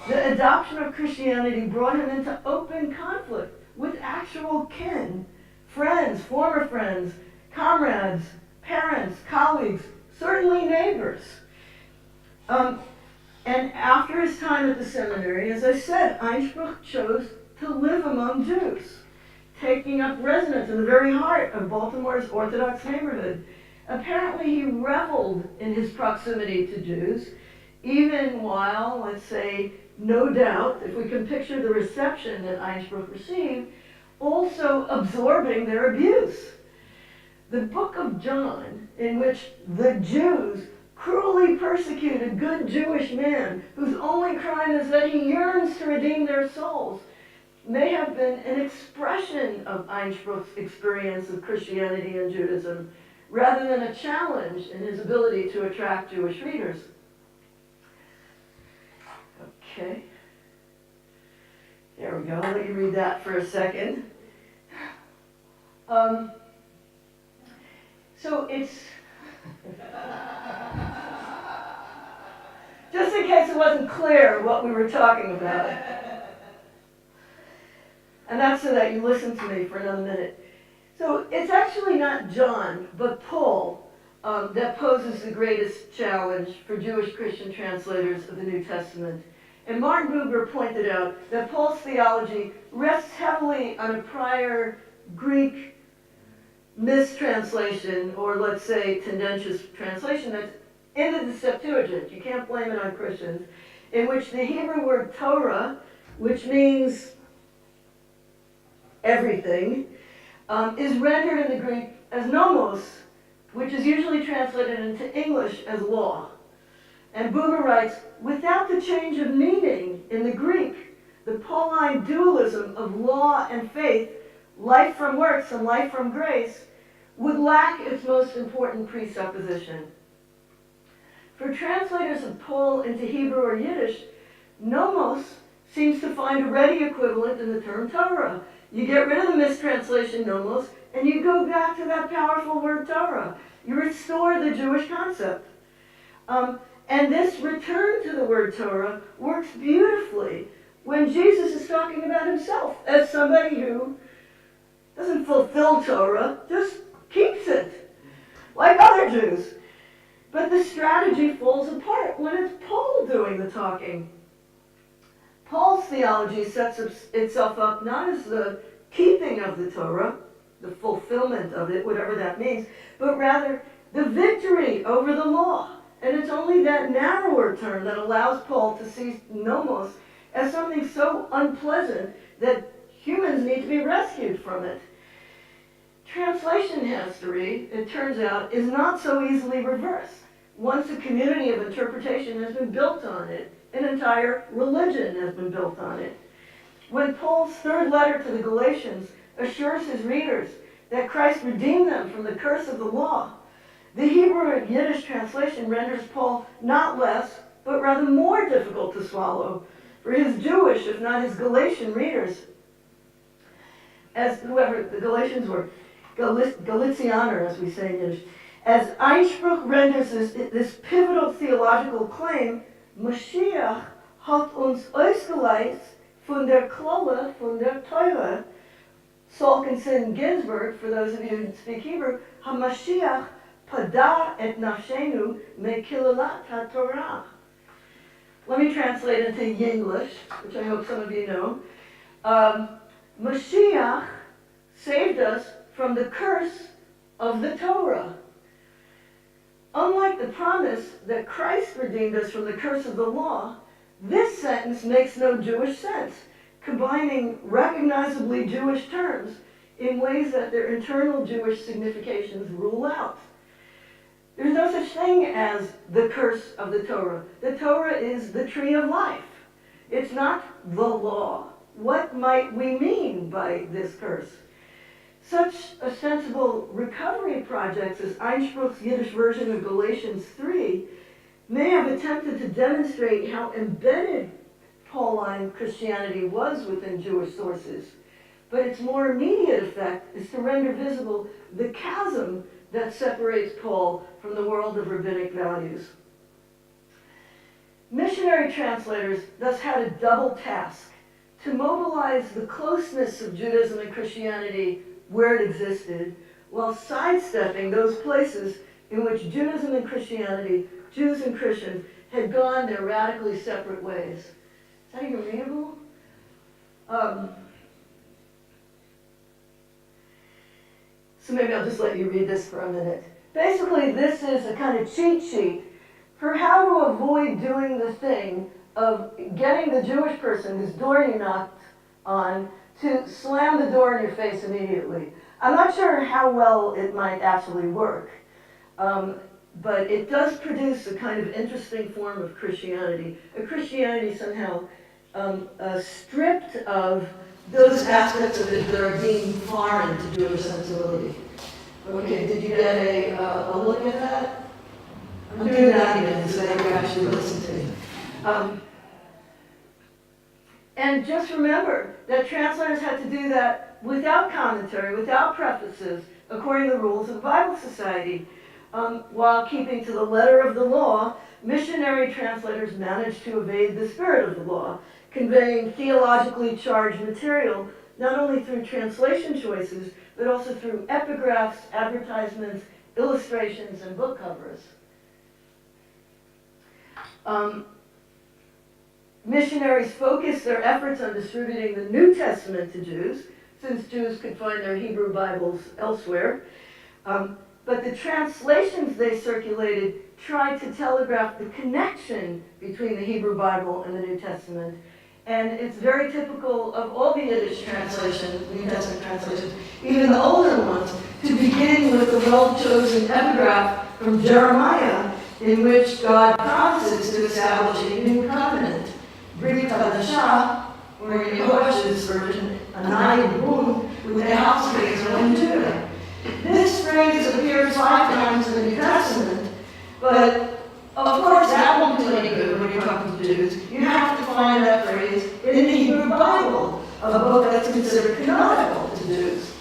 the adoption of Christianity brought him into open conflict with actual kin, friends, former friends, comrades, parents, colleagues, certainly neighbors. And after his time at the seminary, as I said, Einspruch chose to live among Jews, taking up residence in the very heart of Baltimore's Orthodox neighborhood. Apparently he reveled in his proximity to Jews, even while, let's say, no doubt, if we can picture the reception that Einspruch received, also absorbing their abuse. The book of John, in which the Jews cruelly persecute a good Jewish man whose only crime is that he yearns to redeem their souls, may have been an expression of Einspruch's experience of Christianity and Judaism, rather than a challenge in his ability to attract Jewish readers. Okay. There we go. I'll let you read that for a second. So it's... just in case it wasn't clear what we were talking about. And that's so that you listen to me for another minute. So it's actually not John, but Paul, that poses the greatest challenge for Jewish Christian translators of the New Testament. And Martin Buber pointed out that Paul's theology rests heavily on a prior Greek mistranslation, or let's say tendentious translation, that's into the Septuagint. You can't blame it on Christians, in which the Hebrew word Torah, which means everything, is rendered in the Greek as nomos, which is usually translated into English as law. And Buber writes, without the change of meaning in the Greek, the Pauline dualism of law and faith life from works and life from grace, would lack its most important presupposition. For translators of Paul into Hebrew or Yiddish, nomos seems to find a ready equivalent in the term Torah. You get rid of the mistranslation nomos, and you go back to that powerful word Torah. You restore the Jewish concept. And this return to the word Torah works beautifully when Jesus is talking about himself as somebody who doesn't fulfill Torah, just keeps it, like other Jews. But the strategy falls apart when it's Paul doing the talking. Paul's theology sets itself up not as the keeping of the Torah, the fulfillment of it, whatever that means, but rather the victory over the law. And it's only that narrower term that allows Paul to see nomos as something so unpleasant that humans need to be rescued from it. Translation history, it turns out, is not so easily reversed. Once a community of interpretation has been built on it, an entire religion has been built on it. When Paul's third letter to the Galatians assures his readers that Christ redeemed them from the curse of the law, the Hebrew and Yiddish translation renders Paul not less, but rather more difficult to swallow for his Jewish, if not his Galatian readers. As whoever the Galatians were, Galicianer, as we say in Yiddish, as Einspruch renders this pivotal theological claim, Mashiach hat uns ausgeleitet von der Klolle, von der Teure. Salkinson Ginsburg, for those of you who speak Hebrew, HaMashiach pada et nafshenu mekilalat haTorah. Let me translate into Yinglish, which I hope some of you know. Mashiach saved us from the curse of the Torah. Unlike the promise that Christ redeemed us from the curse of the law, this sentence makes no Jewish sense, combining recognizably Jewish terms in ways that their internal Jewish significations rule out. There's no such thing as the curse of the Torah. The Torah is the tree of life. It's not the law. What might we mean by this curse? Such ostensible recovery projects as Einspruch's Yiddish version of Galatians 3 may have attempted to demonstrate how embedded Pauline Christianity was within Jewish sources, but its more immediate effect is to render visible the chasm that separates Paul from the world of rabbinic values. Missionary translators thus had a double task: to mobilize the closeness of Judaism and Christianity where it existed, while sidestepping those places in which Judaism and Christianity, Jews and Christians, had gone their radically separate ways. Is that even readable? So maybe I'll just let you read this for a minute. Basically, this is a kind of cheat sheet for how to avoid doing the thing of getting the Jewish person whose door you knocked on to slam the door in your face immediately. I'm not sure how well it might actually work, but it does produce a kind of interesting form of Christianity, a Christianity somehow stripped of those aspects of it that are deemed foreign to Jewish sensibility. Okay, did you get a look at that? I'm doing that again so that you actually listen to me. And just remember that translators had to do that without commentary, without prefaces, according to the rules of the Bible Society. While keeping to the letter of the law, missionary translators managed to evade the spirit of the law, conveying theologically charged material not only through translation choices, but also through epigraphs, advertisements, illustrations, and book covers. Missionaries focused their efforts on distributing the New Testament to Jews, since Jews could find their Hebrew Bibles elsewhere. But the translations they circulated tried to telegraph the connection between the Hebrew Bible and the New Testament. And it's very typical of all the Yiddish translations, New Testament translations, even the older ones, to begin with the well-chosen epigraph from Jeremiah, in which God promises to establish a new covenant. Brit Hadashah, or in Yehosh's version, Anai Bun, with the house of Israel in Judah. This phrase appears 5 times in the New Testament, but of course that won't do any good when you're talking to Jews. You have to find that phrase in the Hebrew Bible, a book that's considered canonical to Jews.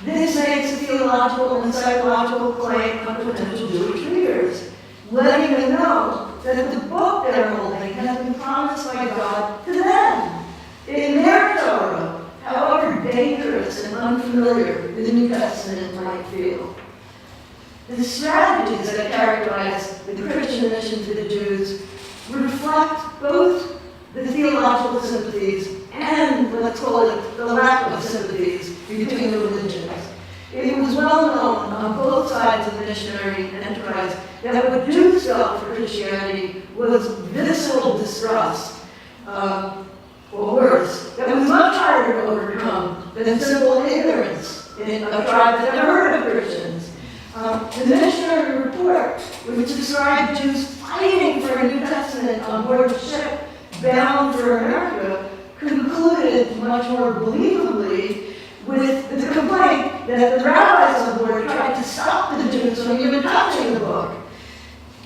This makes a theological and psychological claim on potential Jewish readers, letting them know that the book they're holding has been promised by God to them in their Torah, however dangerous and unfamiliar the New Testament might feel. The strategies that characterize the Christian mission to the Jews reflect both the theological sympathies and, let's call it, the lack of sympathies between the religions. It was well known on both sides of the missionary enterprise that what Jews felt for Christianity was visceral distrust, or worse, that was much harder to overcome than simple ignorance in a tribe that never heard of Christians. The missionary report, which described Jews fighting for a New Testament on board a ship bound for America, concluded much more believably with the complaint that the rabbis on board tried to stop the Jews from even touching the book.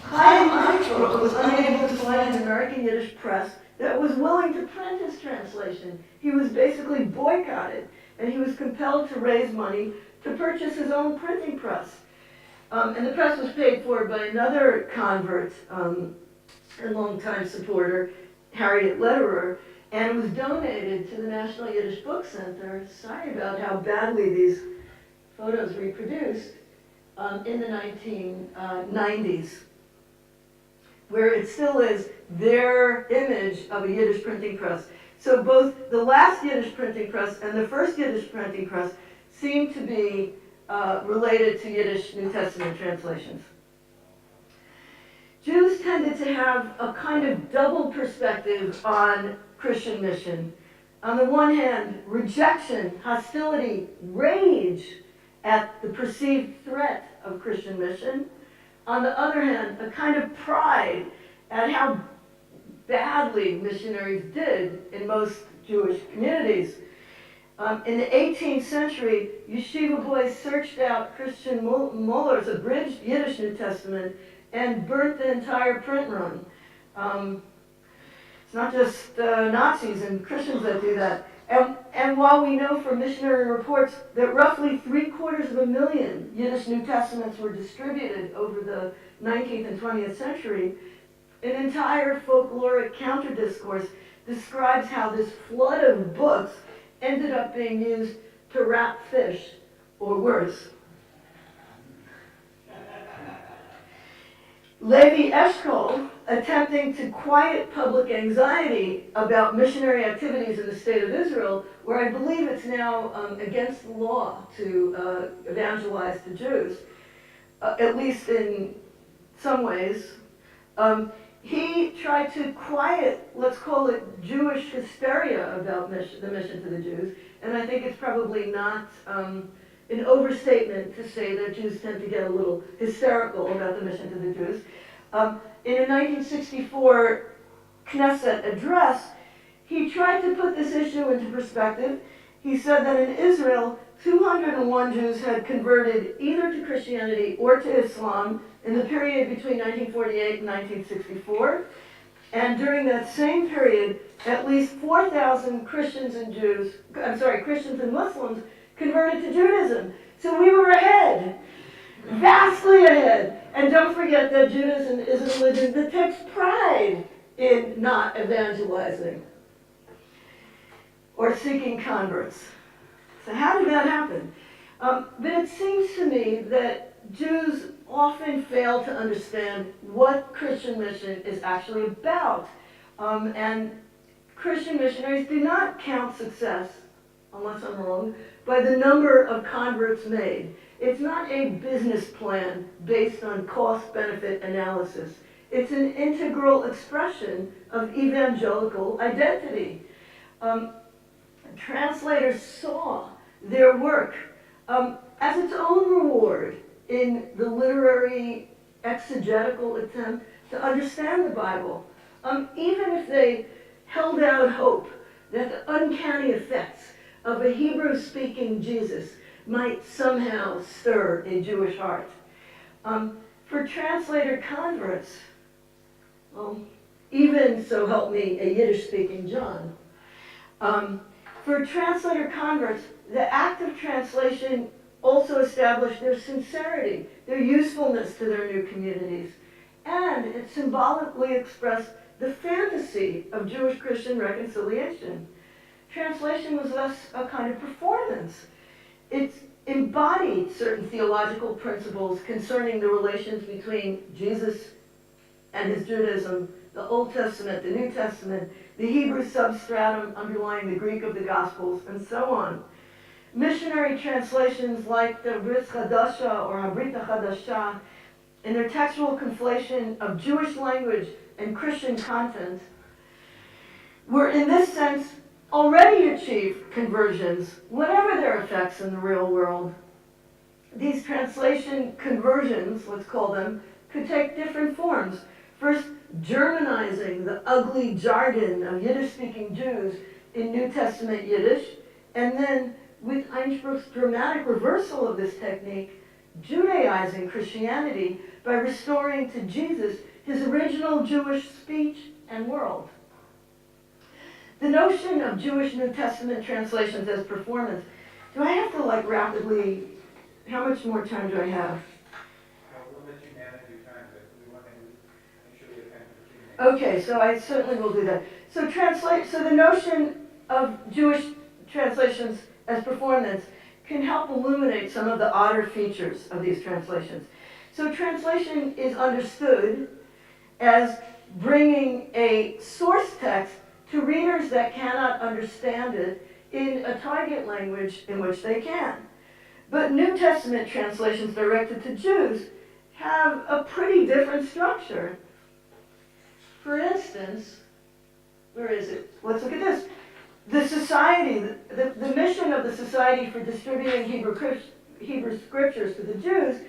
Chaim Eichrodt was unable to find an American Yiddish press that was willing to print his translation. He was basically boycotted, and he was compelled to raise money to purchase his own printing press. And the press was paid for by another convert and longtime supporter, Harriet Lederer, and it was donated to the National Yiddish Book Center. Sorry about how badly these photos reproduced in the 1990s, where it still is their image of a Yiddish printing press. So both the last Yiddish printing press and the first Yiddish printing press seem to be related to Yiddish New Testament translations. Jews tended to have a kind of double perspective on Christian mission. On the one hand, rejection, hostility, rage at the perceived threat of Christian mission. On the other hand, a kind of pride at how badly missionaries did in most Jewish communities. In the 18th century, yeshiva boys searched out Christian Muller's abridged Yiddish New Testament and burnt the entire print run. It's not just Nazis and Christians that do that. And while we know from missionary reports that roughly 750,000 Yiddish New Testaments were distributed over the 19th and 20th century, an entire folkloric counter-discourse describes how this flood of books ended up being used to wrap fish, or worse. Levi Eshkol, attempting to quiet public anxiety about missionary activities in the State of Israel, where I believe it's now against the law to evangelize the Jews, at least in some ways, he tried to quiet, let's call it Jewish hysteria about the mission to the Jews, and I think it's probably not an overstatement to say that Jews tend to get a little hysterical about the mission to the Jews. In a 1964 Knesset address, he tried to put this issue into perspective. He said that in Israel, 201 Jews had converted either to Christianity or to Islam in the period between 1948 and 1964. And during that same period, at least 4,000 Christians and Muslims converted to Judaism. So we were ahead, vastly ahead. And don't forget that Judaism is a religion that takes pride in not evangelizing or seeking converts. So how did that happen? But it seems to me that Jews often fail to understand what Christian mission is actually about. And Christian missionaries do not count success, unless I'm wrong, by the number of converts made. It's not a business plan based on cost-benefit analysis. It's an integral expression of evangelical identity. Translators saw their work as its own reward in the literary exegetical attempt to understand the Bible, even if they held out hope that the uncanny effects of a Hebrew-speaking Jesus might somehow stir a Jewish heart. For translator converts, well, even so help me, a Yiddish-speaking John, for translator converts, the act of translation also established their sincerity, their usefulness to their new communities, and it symbolically expressed the fantasy of Jewish-Christian reconciliation. Translation was thus a kind of performance. It embodied certain theological principles concerning the relations between Jesus and his Judaism, the Old Testament, the New Testament, the Hebrew substratum underlying the Greek of the Gospels, and so on. Missionary translations like the Brit Chadasha or Habrit Chadasha, in their textual conflation of Jewish language and Christian content, were in this sense already achieved conversions, whatever their effects in the real world. These translation conversions, let's call them, could take different forms. First, Germanizing the ugly jargon of Yiddish-speaking Jews in New Testament Yiddish, and then, with Einspruch's dramatic reversal of this technique, Judaizing Christianity by restoring to Jesus his original Jewish speech and world. The notion of Jewish New Testament translations as performance, do I have to rapidly, how much more time do I have? We'll let you manage your time, but we want to make sure we have time for Q&A. Okay, so I certainly will do that. So the notion of Jewish translations as performance can help illuminate some of the odder features of these translations. So translation is understood as bringing a source text to readers that cannot understand it in a target language in which they can. But New Testament translations directed to Jews have a pretty different structure. For instance, where is it? Let's look at this. The society, the mission of the Society for Distributing Hebrew Scriptures to the Jews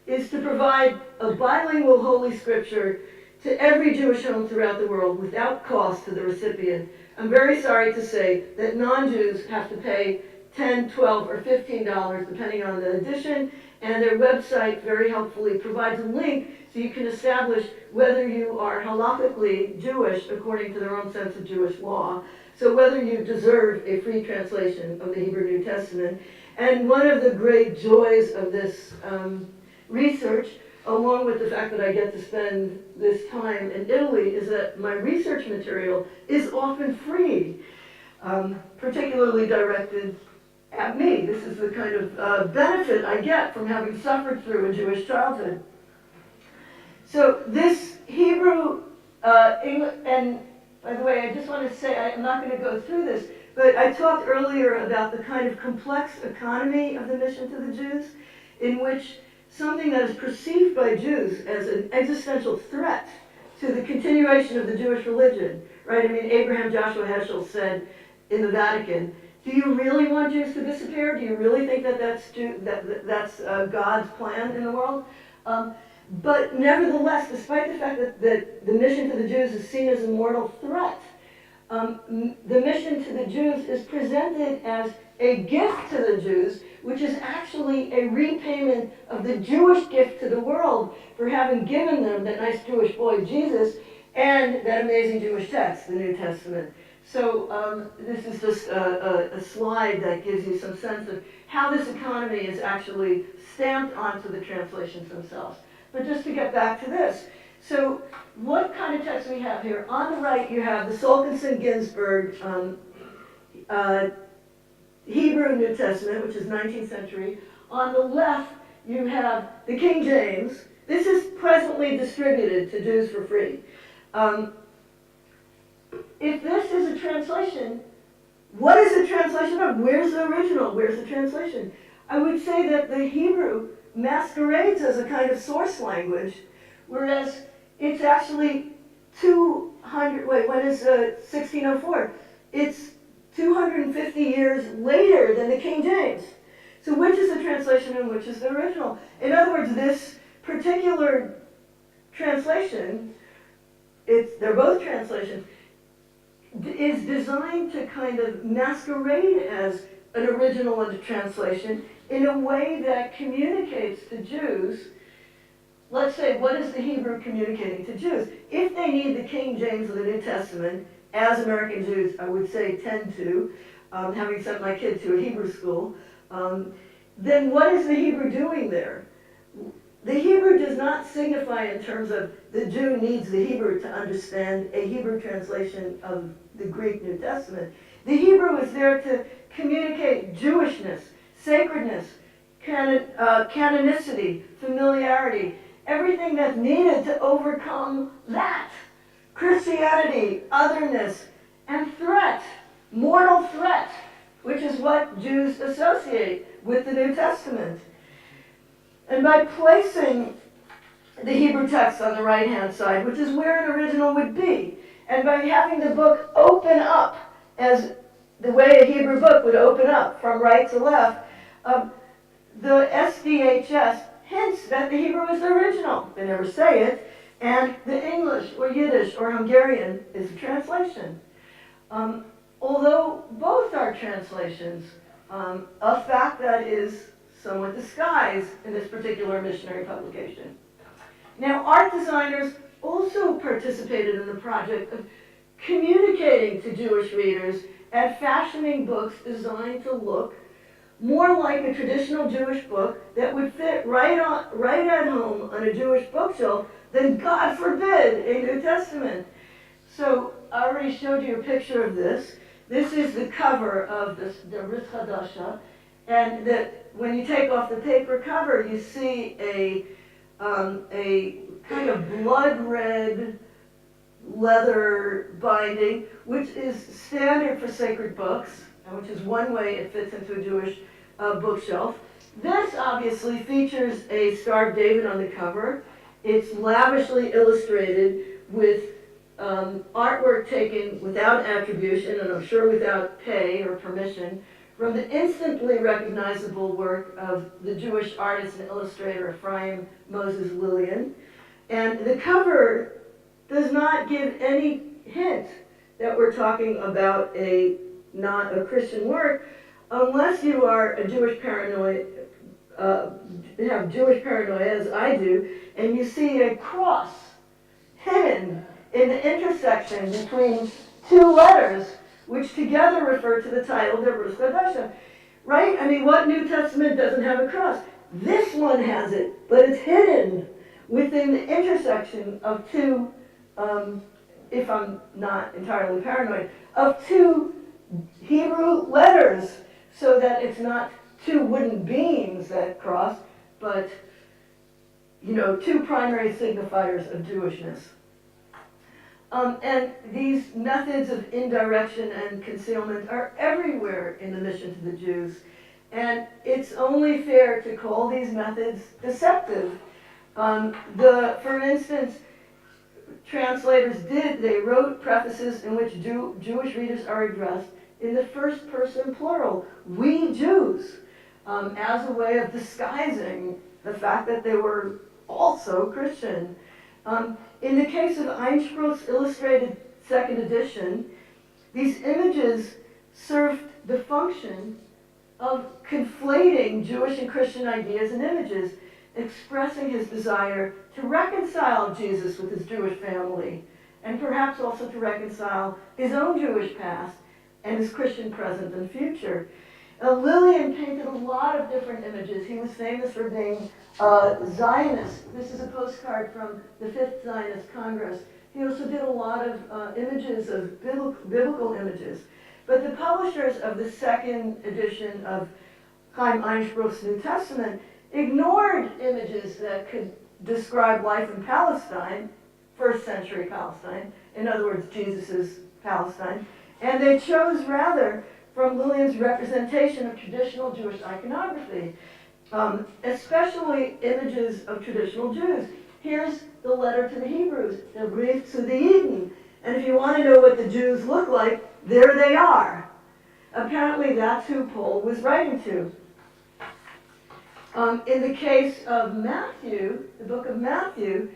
is to provide a bilingual Holy Scripture to every Jewish home throughout the world without cost to the recipient. I'm very sorry to say that non-Jews have to pay $10, $12, or $15 depending on the edition, and their website very helpfully provides a link so you can establish whether you are halakhically Jewish according to their own sense of Jewish law. So whether you deserve a free translation of the Hebrew New Testament. And one of the great joys of this research, along with the fact that I get to spend this time in Italy, is that my research material is often free, particularly directed at me. This is the kind of benefit I get from having suffered through a Jewish childhood. So this Hebrew, and by the way, I just want to say, I'm not going to go through this, but I talked earlier about the kind of complex economy of the mission to the Jews, in which something that is perceived by Jews as an existential threat to the continuation of the Jewish religion, right? I mean, Abraham Joshua Heschel said in the Vatican, do you really want Jews to disappear? Do you really think that that's God's plan in the world? But nevertheless, despite the fact that the mission to the Jews is seen as a mortal threat, the mission to the Jews is presented as a gift to the Jews, which is actually a repayment of the Jewish gift to the world for having given them that nice Jewish boy, Jesus, and that amazing Jewish text, the New Testament. So this is just a slide that gives you some sense of how this economy is actually stamped onto the translations themselves. But just to get back to this, so what kind of text we have here? On the right, you have the Solkenson-Ginsburg Hebrew New Testament, which is 19th century. On the left, you have the King James. This is presently distributed to Jews for free. If this is a translation, what is a translation of? Where's the original? Where's the translation? I would say that the Hebrew masquerades as a kind of source language, whereas it's actually 200, when is 1604? It's 250 years later than the King James. So which is the translation and which is the original? In other words, this particular translation, they're both translations, is designed to kind of masquerade as an original and a translation in a way that communicates to Jews. Let's say, what is the Hebrew communicating to Jews? If they need the King James of the New Testament, as American Jews, I would say, tend to, having sent my kid to a Hebrew school, then what is the Hebrew doing there? The Hebrew does not signify in terms of the Jew needs the Hebrew to understand a Hebrew translation of the Greek New Testament. The Hebrew is there to communicate Jewishness, sacredness, canonicity, familiarity, everything that's needed to overcome that. Christianity, otherness, and threat, mortal threat, which is what Jews associate with the New Testament. And by placing the Hebrew text on the right-hand side, which is where an original would be, and by having the book open up as the way a Hebrew book would open up from right to left, the SDHS hints that the Hebrew is the original. They never say it. And the English or Yiddish or Hungarian is a translation. Although both are translations, a fact that is somewhat disguised in this particular missionary publication. Now, art designers also participated in the project of communicating to Jewish readers and fashioning books designed to look more like a traditional Jewish book that would fit right at home on a Jewish bookshelf than, God forbid, a New Testament. So I already showed you a picture of this. This is the cover of the Brit Hadasha, and that when you take off the paper cover, you see a kind of blood red leather binding, which is standard for sacred books, and which is one way it fits into a Jewish bookshelf. This obviously features a Star of David on the cover. It's lavishly illustrated with artwork taken without attribution, and I'm sure without pay or permission, from the instantly recognizable work of the Jewish artist and illustrator Ephraim Moses Lillian. And the cover does not give any hint that we're talking about not a Christian work, unless you are a Jewish paranoid, have Jewish paranoia as I do, and you see a cross hidden in the intersection between two letters, which together refer to the title, the Brit Hadasha. Right? I mean, what New Testament doesn't have a cross? This one has it, but it's hidden within the intersection of two, if I'm not entirely paranoid, of two Hebrew letters, so that it's not two wooden beams that cross, but, two primary signifiers of Jewishness. And these methods of indirection and concealment are everywhere in the mission to the Jews. And it's only fair to call these methods deceptive. For instance, translators they wrote prefaces in which Jewish readers are addressed in the first person plural, we Jews, as a way of disguising the fact that they were also Christian. In the case of Einspruch's illustrated second edition, these images served the function of conflating Jewish and Christian ideas and images, expressing his desire to reconcile Jesus with his Jewish family, and perhaps also to reconcile his own Jewish past and his Christian present and future. Lillian painted a lot of different images. He was famous for being Zionist. This is a postcard from the 5th Zionist Congress. He also did a lot of images of biblical images. But the publishers of the second edition of Chaim Einspruch's New Testament ignored images that could describe life in Palestine, first century Palestine, in other words, Jesus' Palestine, and they chose rather from Lillian's representation of traditional Jewish iconography, especially images of traditional Jews. Here's the letter to the Hebrews, the brief to the Eden. And if you want to know what the Jews look like, there they are. Apparently that's who Paul was writing to. In the case of Matthew, the book of Matthew,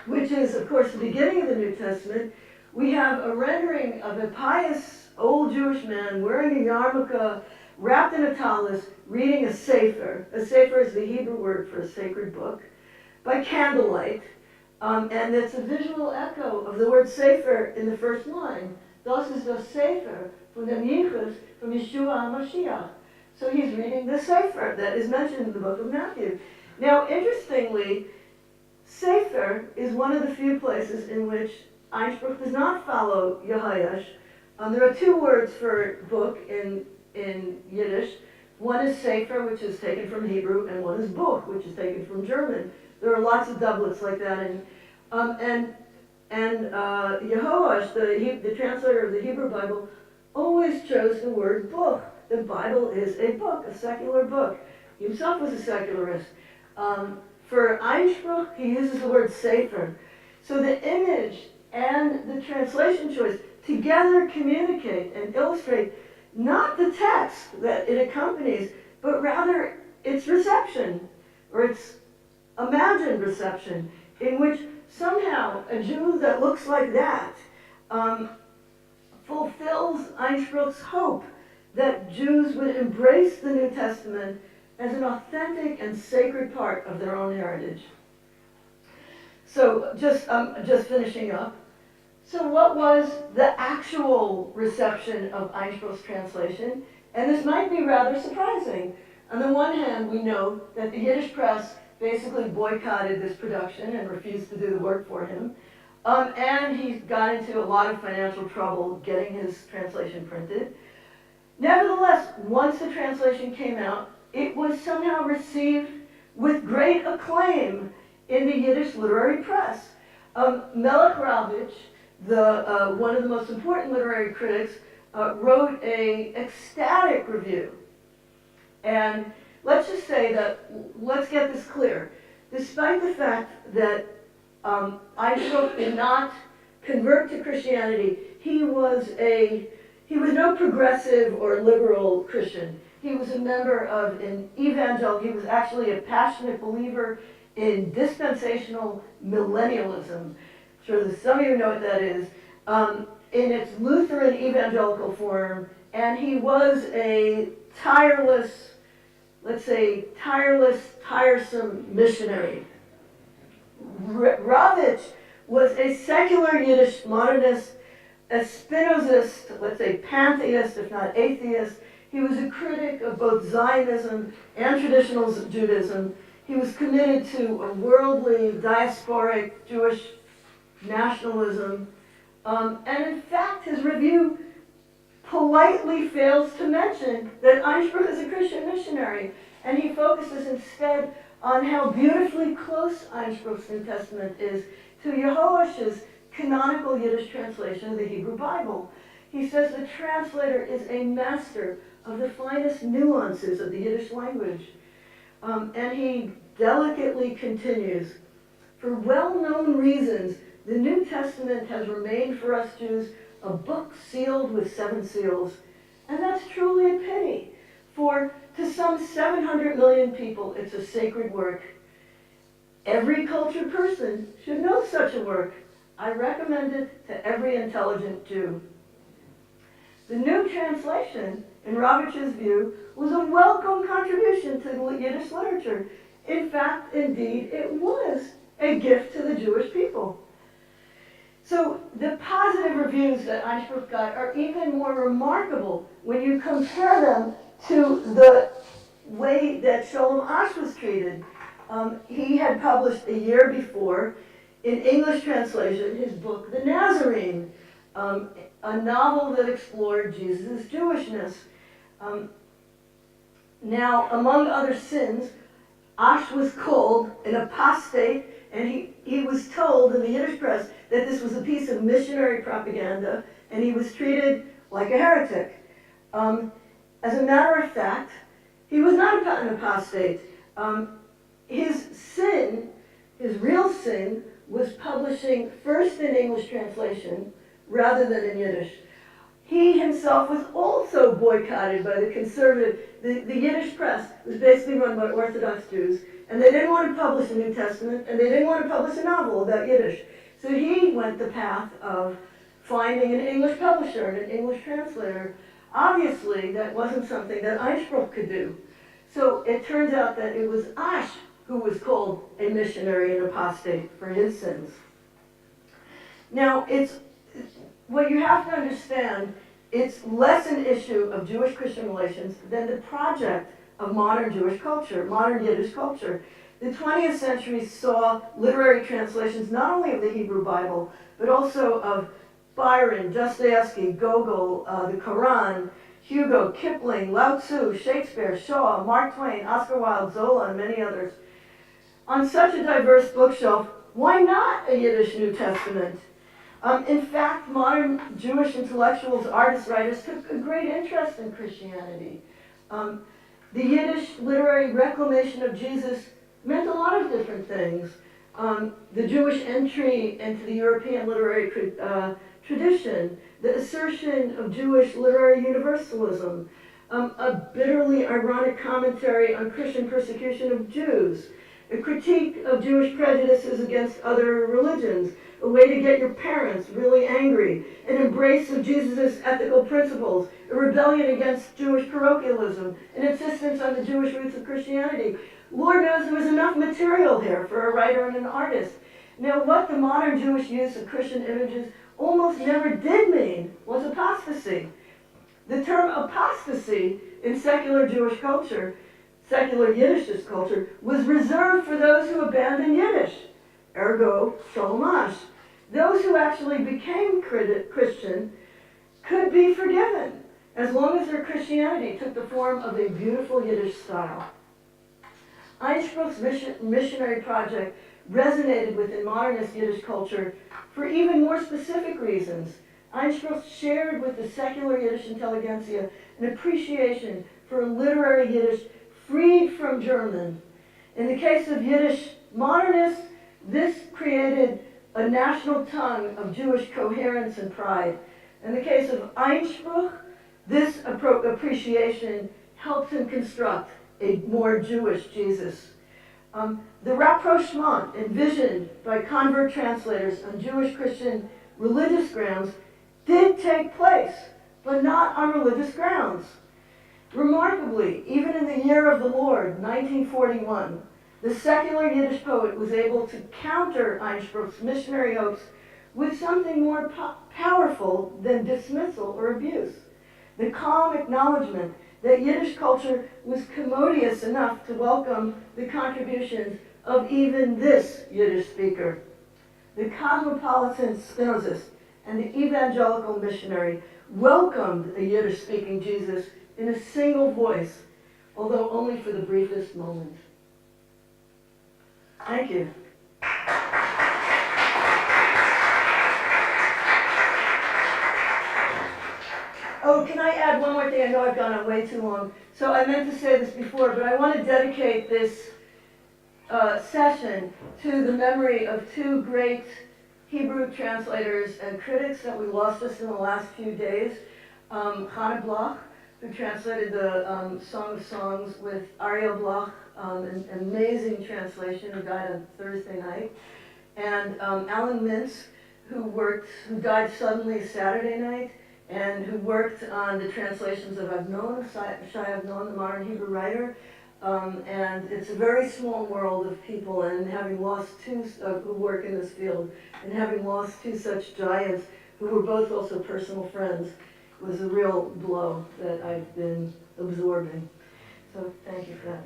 which is, of course, the beginning of the New Testament, we have a rendering of a pious old Jewish man wearing a yarmulke, wrapped in a tallis, reading a sefer. A sefer is the Hebrew word for a sacred book, by candlelight. And it's a visual echo of the word sefer in the first line. Das ist das Sefer von dem Yichus from Yeshua HaMashiach. So he's reading the sefer that is mentioned in the book of Matthew. Now, interestingly, sefer is one of the few places in which Einspruch does not follow Yehoyash. There are two words for book in Yiddish. One is sefer, which is taken from Hebrew, and one is buch, which is taken from German. There are lots of doublets like that, and Yehoash, the translator of the Hebrew Bible, always chose the word book. The Bible is a book, a secular book. He himself was a secularist. For Einspruch, he uses the word sefer. So the image and the translation choice together communicate and illustrate not the text that it accompanies, but rather its reception, or its imagined reception, in which somehow a Jew that looks like that fulfills Einspruch's hope that Jews would embrace the New Testament as an authentic and sacred part of their own heritage. So just finishing up. So what was the actual reception of Einspruch's translation? And this might be rather surprising. On the one hand, we know that the Yiddish press basically boycotted this production and refused to do the work for him. And he got into a lot of financial trouble getting his translation printed. Nevertheless, once the translation came out, it was somehow received with great acclaim in the Yiddish literary press. Melech Ravitch, one of the most important literary critics, wrote an ecstatic review. And let's just say that, let's get this clear. Despite the fact that Einspruch did not convert to Christianity, he was no progressive or liberal Christian. He was a member of an evangelical, he was actually a passionate believer in dispensational millennialism. Sure, some of you know what that is. In its Lutheran evangelical form, and he was a tireless, let's say, tiresome missionary. Ravitch was a secular Yiddish modernist, a Spinozist, let's say pantheist, if not atheist. He was a critic of both Zionism and traditional Judaism. He was committed to a worldly, diasporic Jewish nationalism. And in fact, his review politely fails to mention that Einspruch is a Christian missionary, and he focuses instead on how beautifully close Einspruch's New Testament is to Yehoash's canonical Yiddish translation of the Hebrew Bible. He says the translator is a master of the finest nuances of the Yiddish language. And he delicately continues, for well-known reasons, the New Testament has remained for us Jews a book sealed with 7 seals. And that's truly a pity, for to some 700 million people, it's a sacred work. Every cultured person should know such a work. I recommend it to every intelligent Jew. The new translation, in Ravitch's view, was a welcome contribution to Yiddish literature. In fact, indeed, it was a gift to the Jewish people. So the positive reviews that Einspruch got are even more remarkable when you compare them to the way that Sholem Asch was treated. He had published a year before, in English translation, his book, The Nazarene, a novel that explored Jesus' Jewishness. Now, among other sins, Asch was called an apostate, and he was told in the Yiddish press that this was a piece of missionary propaganda, and he was treated like a heretic. As a matter of fact, he was not an apostate. His sin, his real sin, was publishing first in English translation rather than in Yiddish. He himself was also boycotted by the conservative, the Yiddish press was basically run by Orthodox Jews, and they didn't want to publish a New Testament, and they didn't want to publish a novel about Yiddish. So he went the path of finding an English publisher and an English translator. Obviously, that wasn't something that Einspruch could do. So it turns out that it was Asch who was called a missionary and apostate for his sins. Now, what you have to understand, it's less an issue of Jewish-Christian relations than the project of modern Jewish culture, modern Yiddish culture. The 20th century saw literary translations not only of the Hebrew Bible, but also of Byron, Dostoevsky, Gogol, the Quran, Hugo, Kipling, Lao Tzu, Shakespeare, Shaw, Mark Twain, Oscar Wilde, Zola, and many others. On such a diverse bookshelf, why not a Yiddish New Testament? In fact, modern Jewish intellectuals, artists, writers took a great interest in Christianity. The Yiddish literary reclamation of Jesus meant a lot of different things. The Jewish entry into the European literary tradition, the assertion of Jewish literary universalism, a bitterly ironic commentary on Christian persecution of Jews, a critique of Jewish prejudices against other religions, a way to get your parents really angry, an embrace of Jesus' ethical principles, a rebellion against Jewish parochialism, an insistence on the Jewish roots of Christianity. Lord knows there was enough material here for a writer and an artist. Now, what the modern Jewish use of Christian images almost never did mean was apostasy. The term apostasy in secular Jewish culture, secular Yiddishist culture, was reserved for those who abandoned Yiddish, ergo sholomash. Those who actually became Christian could be forgiven, as long as their Christianity took the form of a beautiful Yiddish style. Einspruch's missionary project resonated within modernist Yiddish culture for even more specific reasons. Einspruch shared with the secular Yiddish intelligentsia an appreciation for a literary Yiddish freed from German. In the case of Yiddish modernists, this created a national tongue of Jewish coherence and pride. In the case of Einspruch, this appreciation helped him construct a more Jewish Jesus. The rapprochement envisioned by convert translators on Jewish Christian religious grounds did take place, but not on religious grounds. Remarkably, even in the year of the Lord, 1941, the secular Yiddish poet was able to counter Einspruch's missionary hopes with something more powerful than dismissal or abuse. The calm acknowledgement that Yiddish culture was commodious enough to welcome the contributions of even this Yiddish speaker. The cosmopolitan Spinozist and the evangelical missionary welcomed a Yiddish-speaking Jesus in a single voice, although only for the briefest moment. Thank you. Oh, can I add one more thing? I know I've gone on way too long. So I meant to say this before, but I want to dedicate this session to the memory of two great Hebrew translators and critics that we lost just in the last few days. Hannah Bloch, who translated the Song of Songs with Ariel Bloch, an amazing translation, who died on Thursday night. And Alan Mintz, who died suddenly Saturday night, and who worked on the translations of Avnon, Shai Avnon, the modern Hebrew writer. And it's a very small world of people, and having lost two who work in this field, and having lost two such giants who were both also personal friends, was a real blow that I've been absorbing. So thank you for that.